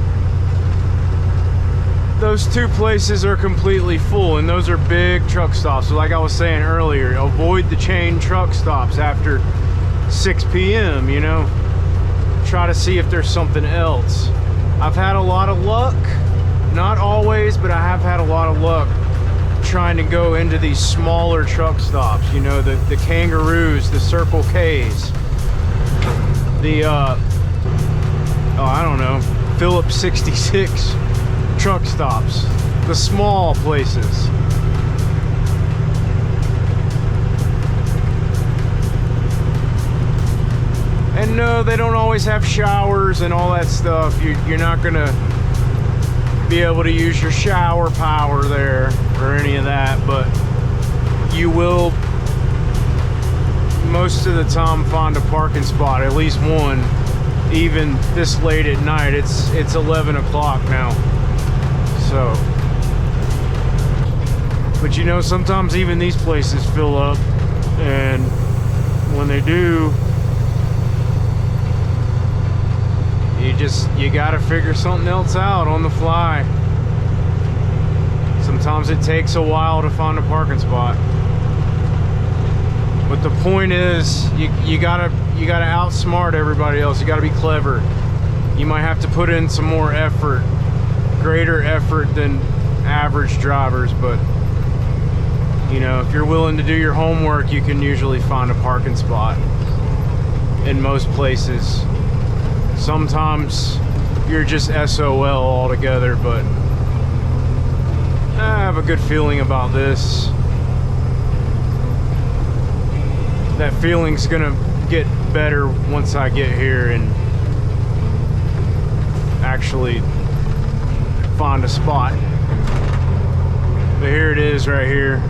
those two places are completely full, and those are big truck stops. So like I was saying earlier, avoid the chain truck stops after 6 p.m., you know. Try to see if there's something else. I've had a lot of luck, not always, but I have had a lot of luck trying to go into these smaller truck stops, you know, the Kangaroos, the Circle K's, the I don't know, Phillips 66 truck stops, the small places. And no, they don't always have showers and all that stuff. You're not gonna be able to use your shower power there or any of that, but you will most of the time find a parking spot, at least one, even this late at night. It's 11 o'clock now. So, but you know, sometimes even these places fill up, and when they do, you gotta figure something else out on the fly. Sometimes it takes a while to find a parking spot. But the point is, you gotta outsmart everybody else. You gotta be clever. You might have to put in some more effort, greater effort than average drivers, but you know, if you're willing to do your homework, you can usually find a parking spot in most places. Sometimes you're just SOL altogether, but I have a good feeling about this. That feeling's gonna get better once I get here and actually find a spot. But here it is right here.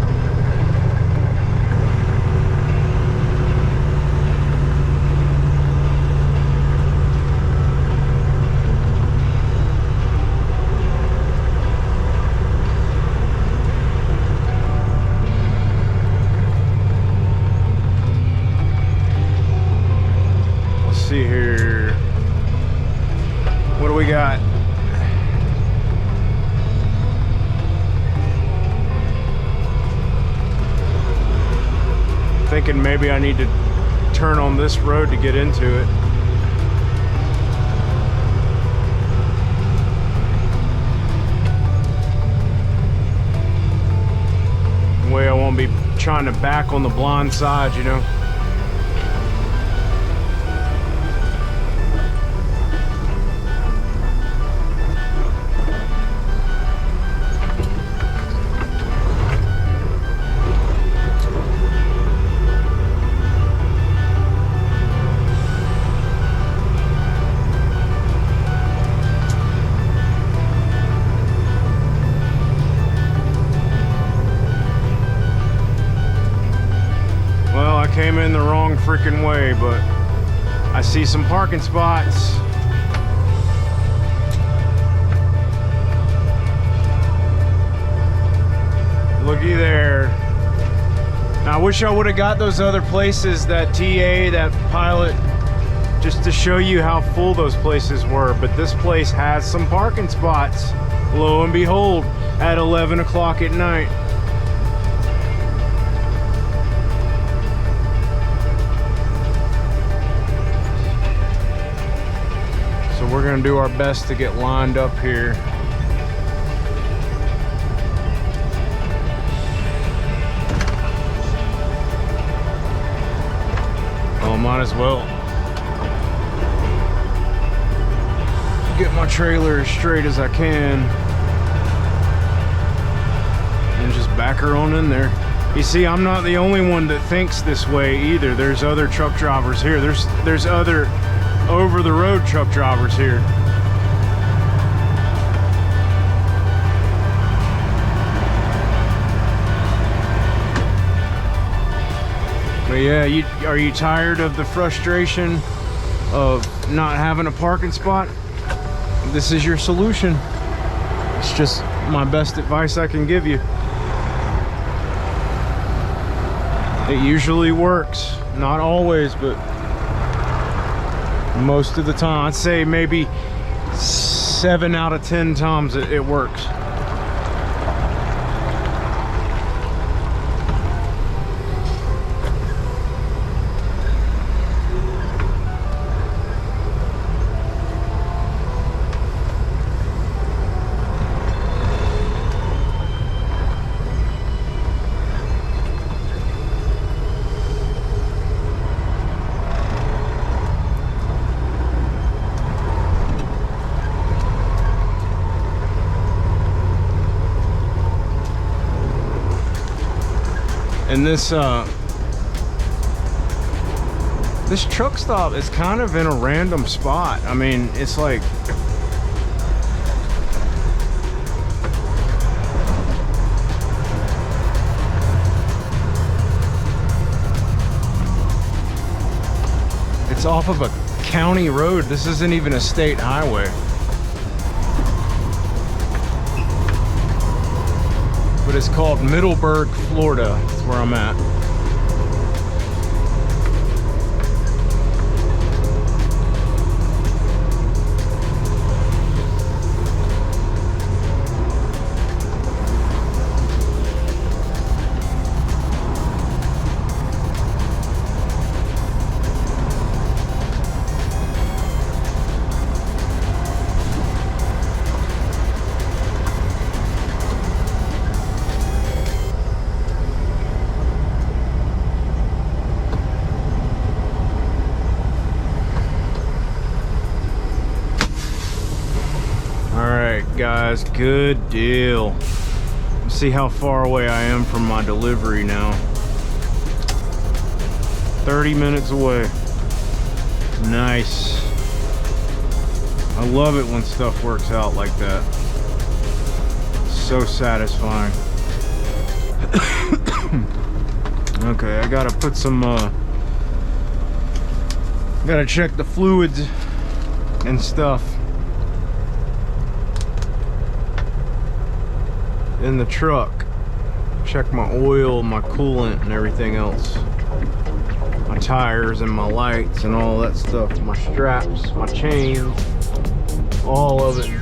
See here, what do we got? Thinking maybe I need to turn on this road to get into it. Way I won't be trying to back on the blind side, you know. Came in the wrong freaking way, but I see some parking spots. Looky there. Now, I wish I would have got those other places, that TA, that Pilot, just to show you how full those places were, but this place has some parking spots, lo and behold, at 11 o'clock at night. We're gonna do our best to get lined up here. Oh, might as well get my trailer as straight as I can and just back her on in there. You see, I'm not the only one that thinks this way either. There's other truck drivers here. There's other over-the-road truck drivers here. But yeah, are you tired of the frustration of not having a parking spot? This is your solution. It's just my best advice I can give you. It usually works. Not always, but most of the time. I'd say maybe 7 out of 10 times it works. And this truck stop is kind of in a random spot. I mean, it's like it's off of a county road. This isn't even a state highway. But it's called Middleburg, Florida. That's where I'm at. Guys, good deal. Let's see how far away I am from my delivery now. 30 minutes away. Nice. I love it when stuff works out like that. So satisfying. Okay, I gotta put some gotta check the fluids and stuff in the truck. Check my oil, my coolant, and everything else. My tires and my lights and all that stuff. My straps, my chains, all of it.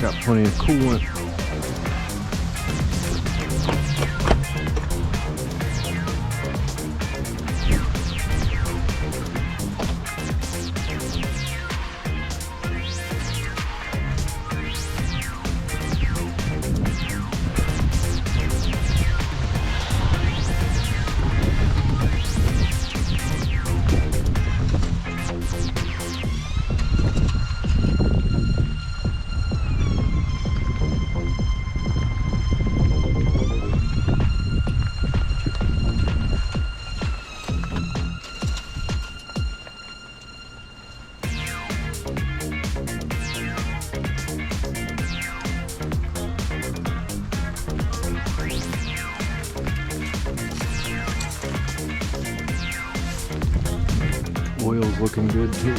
Got plenty of coolant. Oil's looking good too.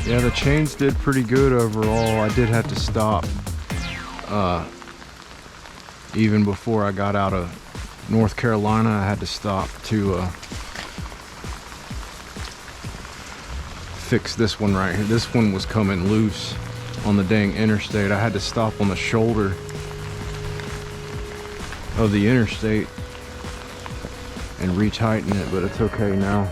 Yeah, the chains did pretty good overall. I did have to stop even before I got out of North Carolina. I had to stop to fix this one right here. This one was coming loose on the dang interstate. I had to stop on the shoulder of the interstate and retighten it, but it's okay now.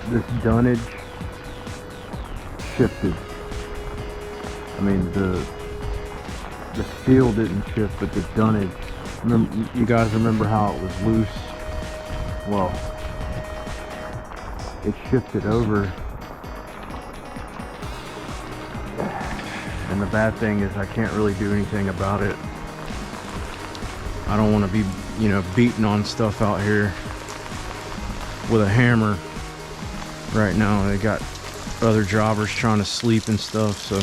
This dunnage shifted. I mean, the steel didn't shift, but the dunnage. You guys remember how it was loose? Well, it shifted over. And the bad thing is I can't really do anything about it. I don't want to be, you know, beating on stuff out here with a hammer right now. They got other jobbers trying to sleep and stuff, so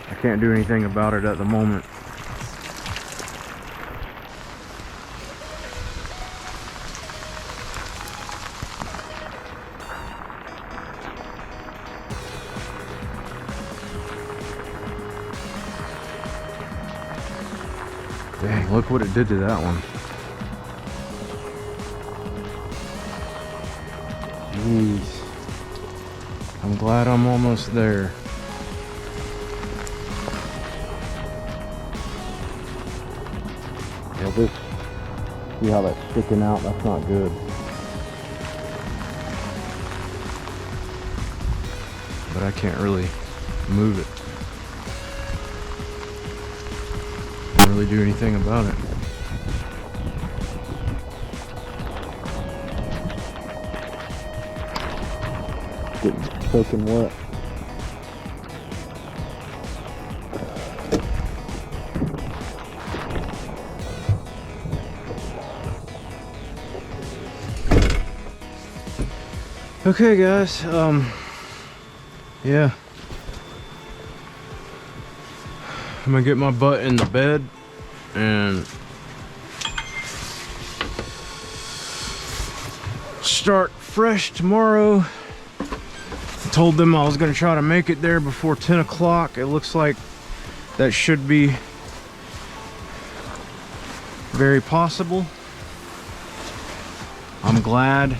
I can't do anything about it at the moment. Dang, look what it did to that one. Jeez. I'm glad I'm almost there. Yeah, this, see how that's sticking out? That's not good. But I can't really move it. Can't really do anything about it. Getting soaking wet. Okay guys, yeah, I'm gonna get my butt in the bed and start fresh tomorrow. Told them I was gonna try to make it there before 10 o'clock. It looks like that should be very possible. I'm glad.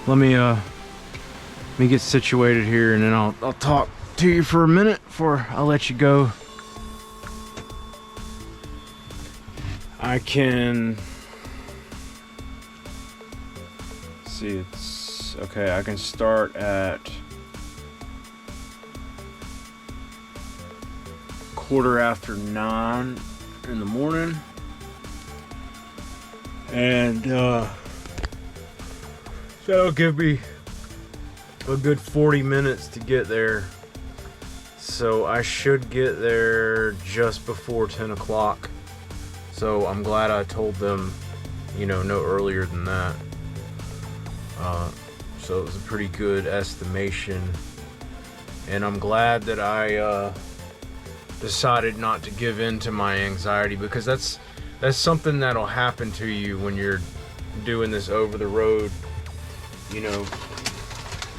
Let me get situated here, and then I'll talk to you for a minute before I let you go. I can see, it's okay. I can start at 9:15 in the morning, and that'll give me a good 40 minutes to get there. So I should get there just before 10 o'clock. So I'm glad I told them, you know, no earlier than that. So it was a pretty good estimation. And I'm glad that I decided not to give in to my anxiety, because that's something that'll happen to you when you're doing this over the road. You know,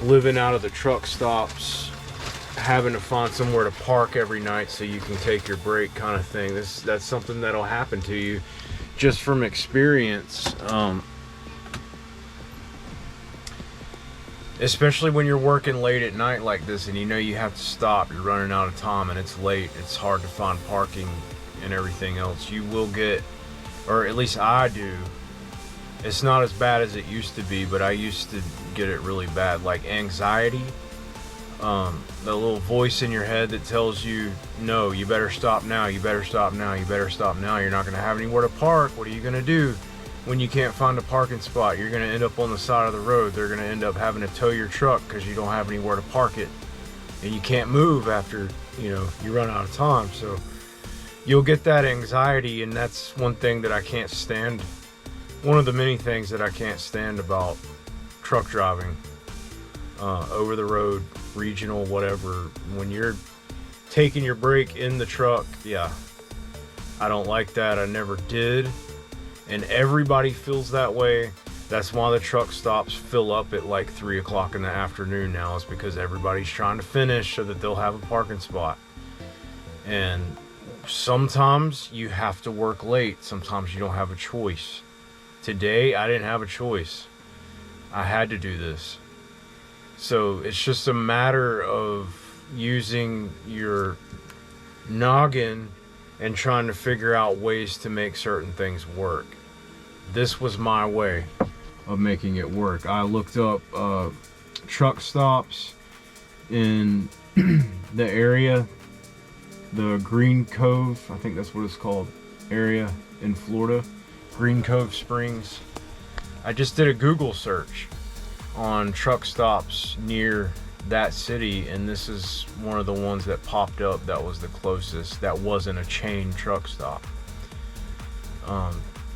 living out of the truck stops, having to find somewhere to park every night so you can take your break, kind of thing. That's something that'll happen to you just from experience. Especially when you're working late at night like this and you know you have to stop, you're running out of time and it's late, it's hard to find parking and everything else. You will get, or at least I do, it's not as bad as it used to be, but I used to get it really bad, like anxiety. The little voice in your head that tells you, no, you better stop now, you better stop now, you better stop now. You're not going to have anywhere to park. What are you going to do when you can't find a parking spot? You're going to end up on the side of the road. They're going to end up having to tow your truck because you don't have anywhere to park it. And you can't move after, you know, you run out of time. So you'll get that anxiety, and that's one thing that I can't stand. One of the many things that I can't stand about truck driving, over the road, regional, whatever. When you're taking your break in the truck, yeah, I don't like that. I never did. And everybody feels that way. That's why the truck stops fill up at like 3 o'clock in the afternoon now, is because everybody's trying to finish so that they'll have a parking spot. And sometimes you have to work late. Sometimes you don't have a choice. Today, I didn't have a choice. I had to do this. So it's just a matter of using your noggin and trying to figure out ways to make certain things work. This was my way of making it work. I looked up truck stops in the area the Green Cove, I think that's what it's called, area in Florida. Green Cove Springs. I just did a Google search on truck stops near that city, and this is one of the ones that popped up that was the closest that wasn't a chain truck stop.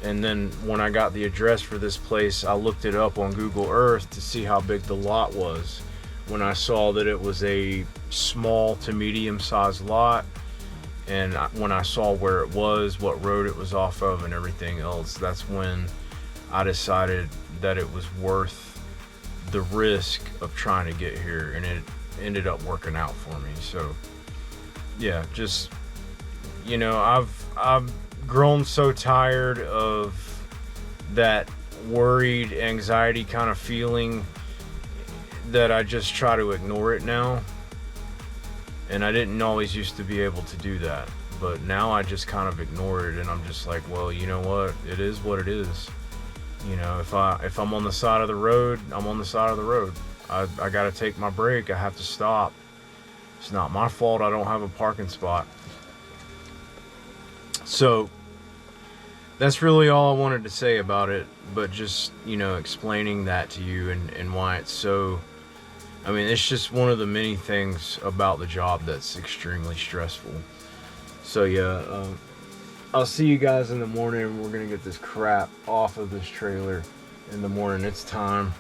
And then when I got the address for this place, I looked it up on Google Earth to see how big the lot was. When I saw that it was a small to medium sized lot, and when I saw where it was, what road it was off of, and everything else, that's when I decided that it was worth the risk of trying to get here, and it ended up working out for me. So yeah, just, you know, I've grown so tired of that worried anxiety kind of feeling that I just try to ignore it now. And I didn't always used to be able to do that, but now I just kind of ignore it, and I'm just like, well, you know what, it is what it is. You know, if I'm on the side of the road, I'm on the side of the road. I gotta take my break, I have to stop. It's not my fault I don't have a parking spot. So that's really all I wanted to say about it, but just, you know, explaining that to you and why it's so, I mean, it's just one of the many things about the job that's extremely stressful. So yeah, I'll see you guys in the morning. We're gonna get this crap off of this trailer in the morning. It's time.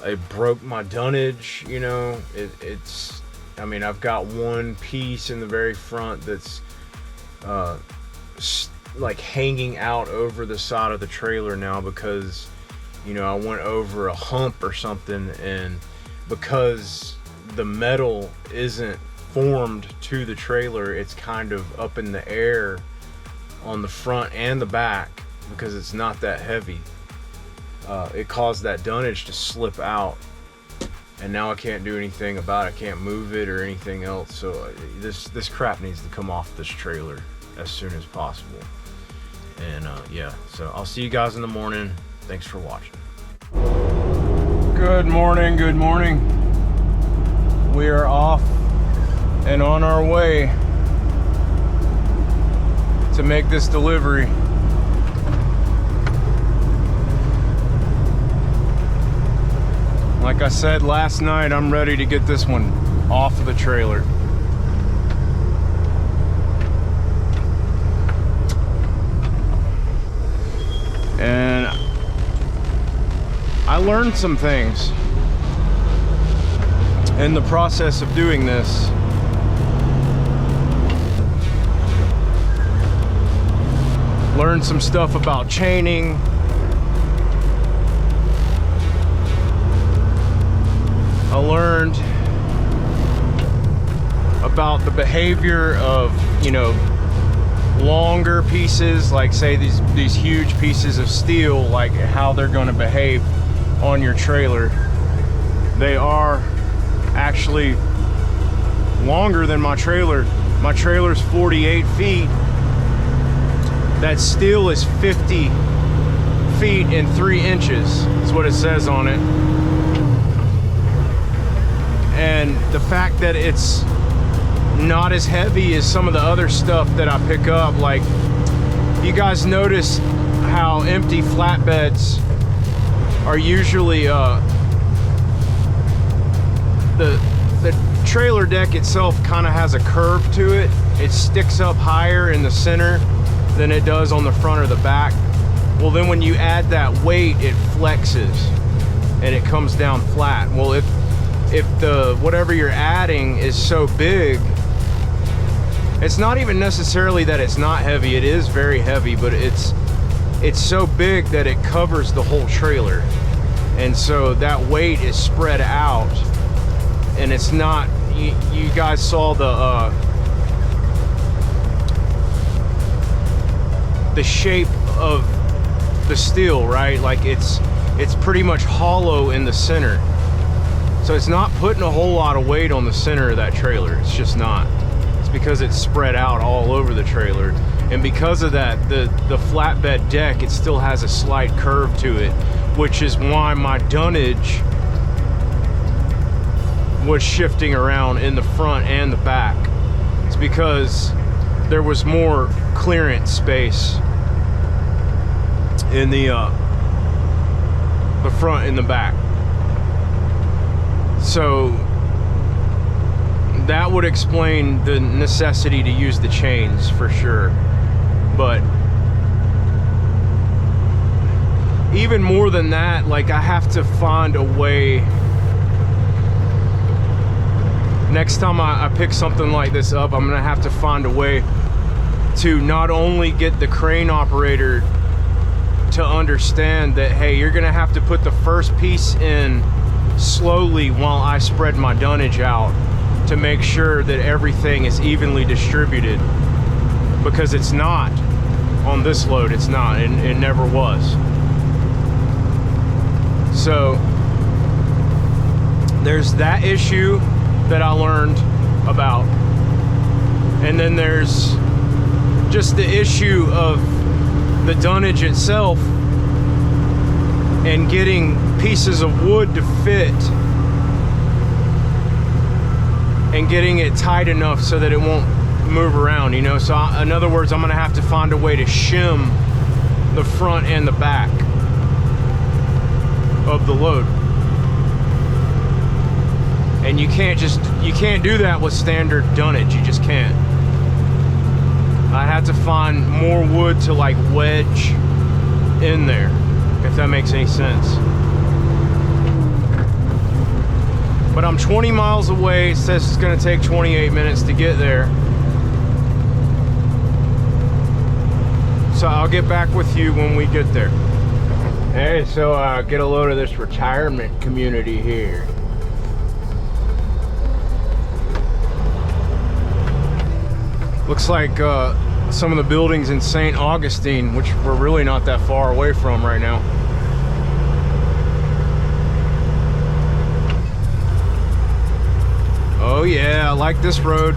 It broke my dunnage, you know. It's, I mean, I've got one piece in the very front that's like hanging out over the side of the trailer now because, you know, I went over a hump or something, and because the metal isn't formed to the trailer, it's kind of up in the air on the front and the back because it's not that heavy. It caused that dunnage to slip out, and now I can't do anything about it. I can't move it or anything else. So this crap needs to come off this trailer as soon as possible. And yeah, so I'll see you guys in the morning. Thanks for watching. Good morning, good morning. We are off and on our way to make this delivery. Like I said last night, I'm ready to get this one off of the trailer. And I learned some things in the process of doing this. Learned some stuff about chaining. I learned about the behavior of, you know, longer pieces, like say these huge pieces of steel, like how they're going to behave on your trailer. They are actually longer than my trailer. My trailer's 48 feet. That steel is 50 feet and 3 inches. That's what it says on it. And the fact that it's not as heavy as some of the other stuff that I pick up, like, you guys notice how empty flatbeds are usually the trailer deck itself kind of has a curve to it. It sticks up higher in the center than it does on the front or the back. Well, then when you add that weight, it flexes and it comes down flat. Well, if the whatever you're adding is so big, it's not even necessarily that it's not heavy. It is very heavy, but it's so big that it covers the whole trailer, and so that weight is spread out, and it's not, you guys saw the shape of the steel, right? Like it's pretty much hollow in the center, so it's not putting a whole lot of weight on the center of that trailer. It's just not. It's because it's spread out all over the trailer, and because of that, the flatbed deck, it still has a slight curve to it, which is why my dunnage was shifting around in the front and the back. It's because there was more clearance space in the front and the back. So that would explain the necessity to use the chains for sure. But even more than that, like, I have to find a way. Next time I pick something like this up, I'm gonna have to find a way to not only get the crane operator to understand that, hey, you're gonna have to put the first piece in slowly while I spread my dunnage out to make sure that everything is evenly distributed, because it's not on this load. It's not, and it never was. So there's that issue that I learned about, and then there's just the issue of the dunnage itself and getting pieces of wood to fit and getting it tight enough so that it won't move around, you know. So in other words, I'm gonna have to find a way to shim the front and the back of the load. And you can't do that with standard dunnage. You just can't. I had to find more wood to like wedge in there, if that makes any sense. But I'm 20 miles away. It says it's gonna take 28 minutes to get there. So I'll get back with you when we get there. Hey, so get a load of this retirement community here. Looks like some of the buildings in St. Augustine, which we're really not that far away from right now. Oh yeah, I like this road.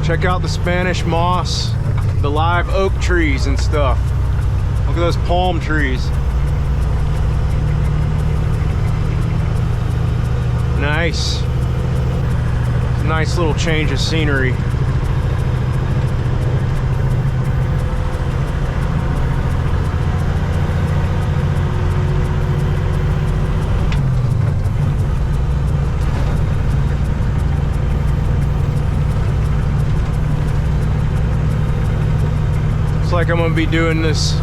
Check out the Spanish moss, the live oak trees and stuff. Look at those palm trees. Nice. Nice little change of scenery. Like I'm gonna be doing this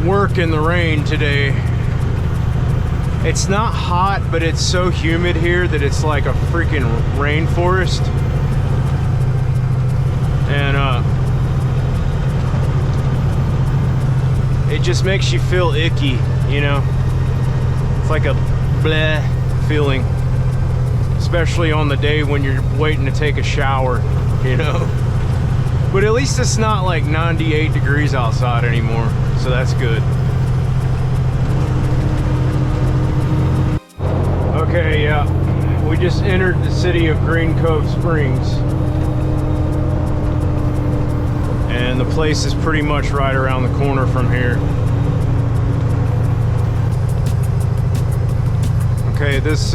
work in the rain today. It's not hot, but it's so humid here that it's like a freaking rainforest. And it just makes you feel icky, you know? It's like a bleh feeling, especially on the day when you're waiting to take a shower, you know? But at least it's not like 98 degrees outside anymore, so that's good. Okay, yeah, we just entered the city of Green Cove Springs. And the place is pretty much right around the corner from here. Okay, this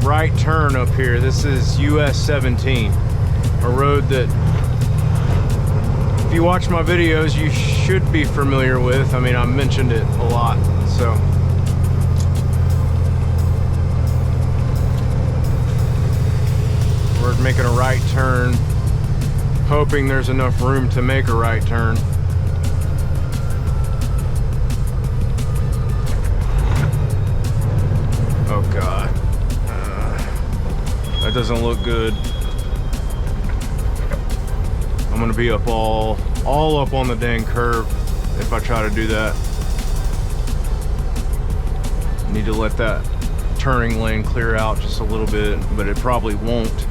right turn up here, this is US 17, a road that, if you watch my videos, you should be familiar with. I mean, I mentioned it a lot, so. We're making a right turn, hoping there's enough room to make a right turn. Oh God, that doesn't look good. I'm gonna be up all up on the dang curve if I try to do that. Need to let that turning lane clear out just a little bit, but it probably won't.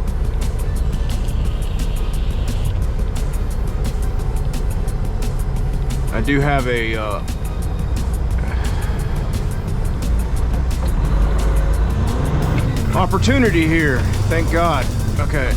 I do have a opportunity here, thank God. Okay.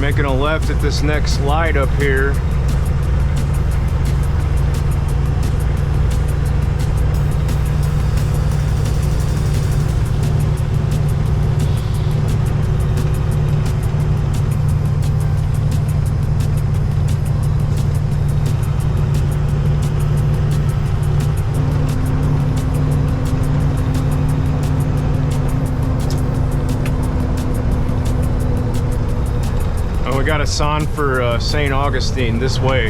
making a left at this next light up here. Got a sign for St. Augustine this way.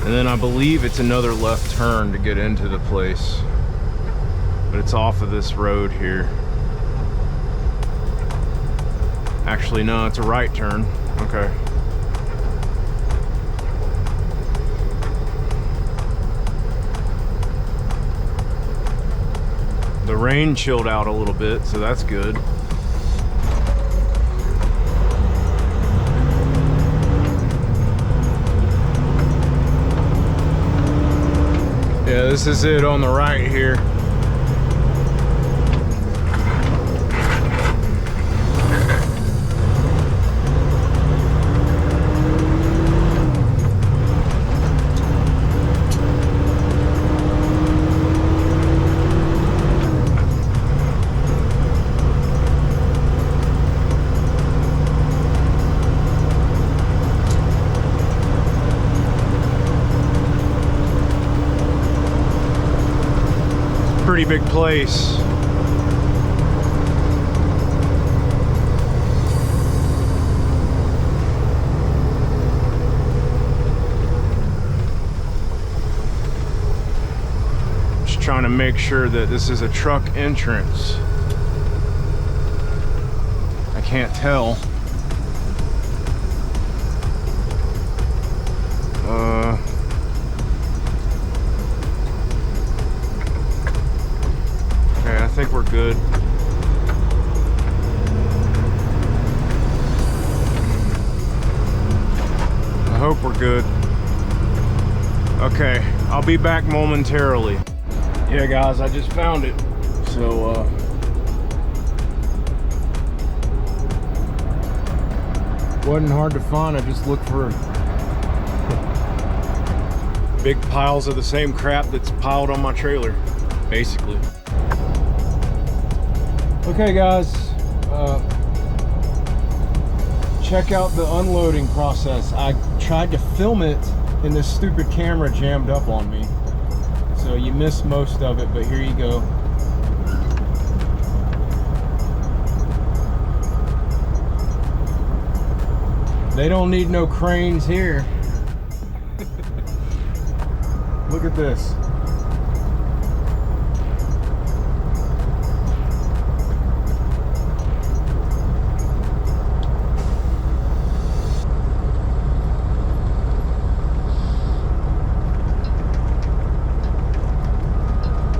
And then I believe it's another left turn to get into the place, but it's off of this road here. Actually, no, it's a right turn. Okay. The rain chilled out a little bit, so that's good. Yeah, this is it on the right here. Pretty big place. Just trying to make sure that this is a truck entrance. I can't tell. I think we're good. I hope we're good. Okay, I'll be back momentarily. Yeah guys, I just found it. So wasn't hard to find. I just looked for big piles of the same crap that's piled on my trailer, basically. Okay guys, check out the unloading process. I tried to film it and this stupid camera jammed up on me. So you missed most of it, but here you go. They don't need no cranes here. Look at this.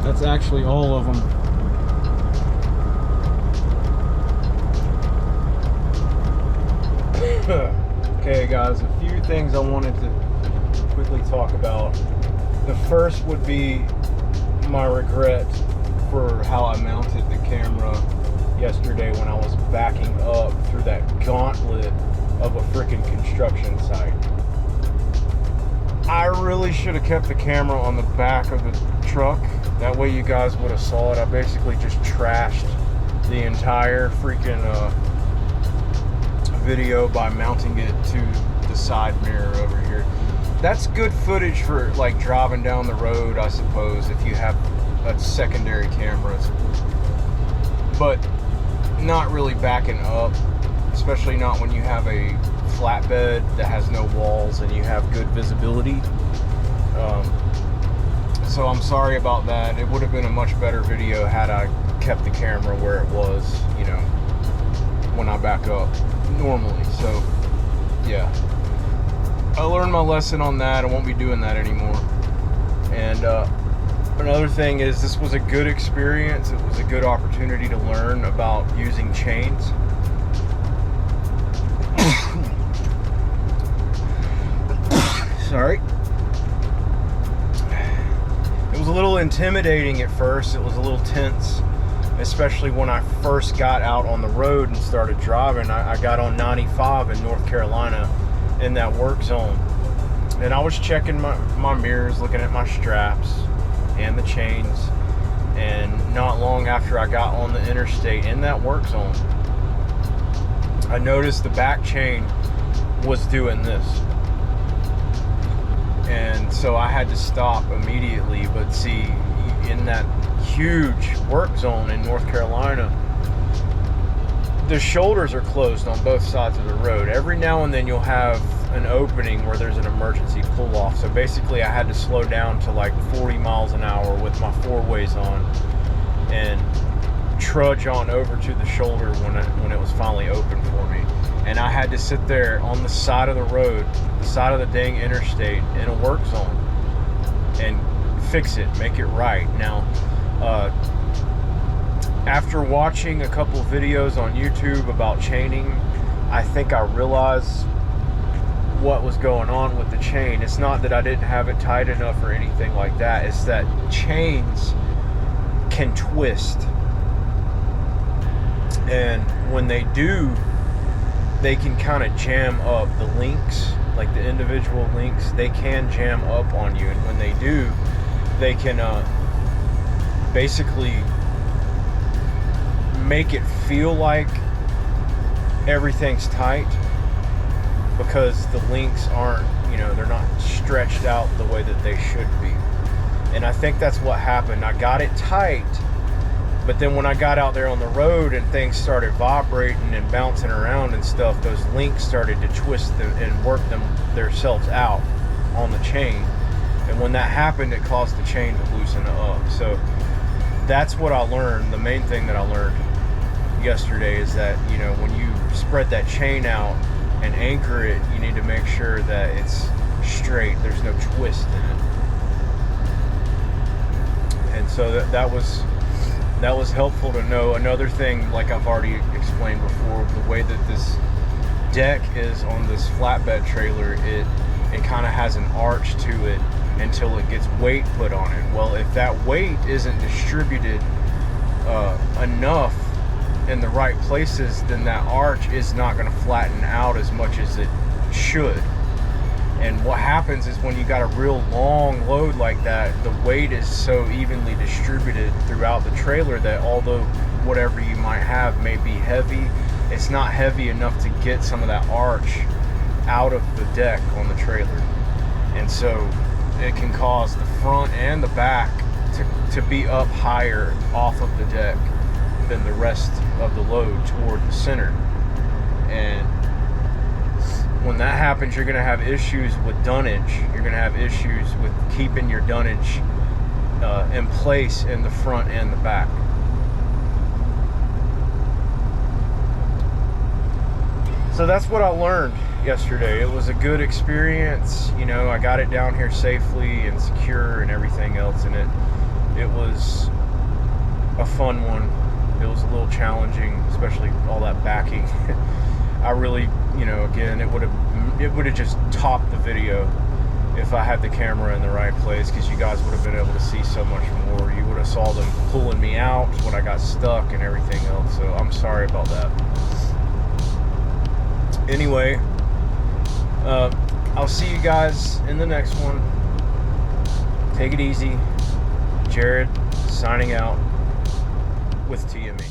That's actually all of them. Okay guys, a few things I wanted to quickly talk about. The first would be my regret for how I mounted the camera yesterday when I was backing up through that gauntlet of a freaking construction site. I really should have kept the camera on the back of the truck. That way you guys would have saw it. I basically just trashed the entire freaking video by mounting it to the side mirror over here. That's good footage for like driving down the road, I suppose, if you have a secondary cameras, but not really backing up, especially not when you have a flatbed that has no walls and you have good visibility. So I'm sorry about that. It would have been a much better video had I kept the camera where it was, you know, when I back up normally. So yeah, I learned my lesson on that. I won't be doing that anymore. And Another thing is, this was a good experience. It was a good opportunity to learn about using chains. Sorry. It was a little intimidating at first. It was a little tense, especially when I first got out on the road and started driving. I got on 95 in North Carolina in that work zone. And I was checking my mirrors, looking at my straps and the chains. And not long after I got on the interstate in that work zone, I noticed the back chain was doing this. And so I had to stop immediately. But see, in that huge work zone in North Carolina, the shoulders are closed on both sides of the road. Every now and then you'll have an opening where there's an emergency pull off. So basically I had to slow down to like 40 miles an hour with my four-ways on and trudge on over to the shoulder when it was finally open for me. And I had to sit there on the side of the road, the side of the dang interstate in a work zone and fix it, make it right. Now, after watching a couple videos on YouTube about chaining, I think I realized what was going on with the chain. It's not that I didn't have it tight enough or anything like that. It's that chains can twist. And when they do, they can kind of jam up the links, like the individual links. They can jam up on you. And when they do, they can basically make it feel like everything's tight, because the links aren't, they're not stretched out the way that they should be. And I think that's what happened. I got it tight, but then when I got out there on the road and things started vibrating and bouncing around and stuff, those links started to twist them and work themselves out on the chain. And when that happened, it caused the chain to loosen up. So that's what I learned. The main thing that I learned yesterday is that, when you spread that chain out and anchor it, you need to make sure that it's straight. There's no twist in it. And so that was helpful to know. Another thing, like I've already explained before, the way that this deck is on this flatbed trailer, it kind of has an arch to it until it gets weight put on it. Well, if that weight isn't distributed enough in the right places, then that arch is not going to flatten out as much as it should. And what happens is, when you got a real long load like that, the weight is so evenly distributed throughout the trailer that although whatever you might have may be heavy, it's not heavy enough to get some of that arch out of the deck on the trailer. And so it can cause the front and the back to be up higher off of the deck than the rest of the load toward the center. And when that happens, you're going to have issues with dunnage. You're going to have issues with keeping your dunnage in place in the front and the back. So that's what I learned yesterday. It was a good experience. I got it down here safely and secure and everything else, and it was a fun one. It was a little challenging, especially all that backing. I really, again, it would have just topped the video if I had the camera in the right place, because you guys would have been able to see so much more. You would have saw them pulling me out when I got stuck and everything else. So I'm sorry about that. Anyway, I'll see you guys in the next one. Take it easy. Jared signing out with TME.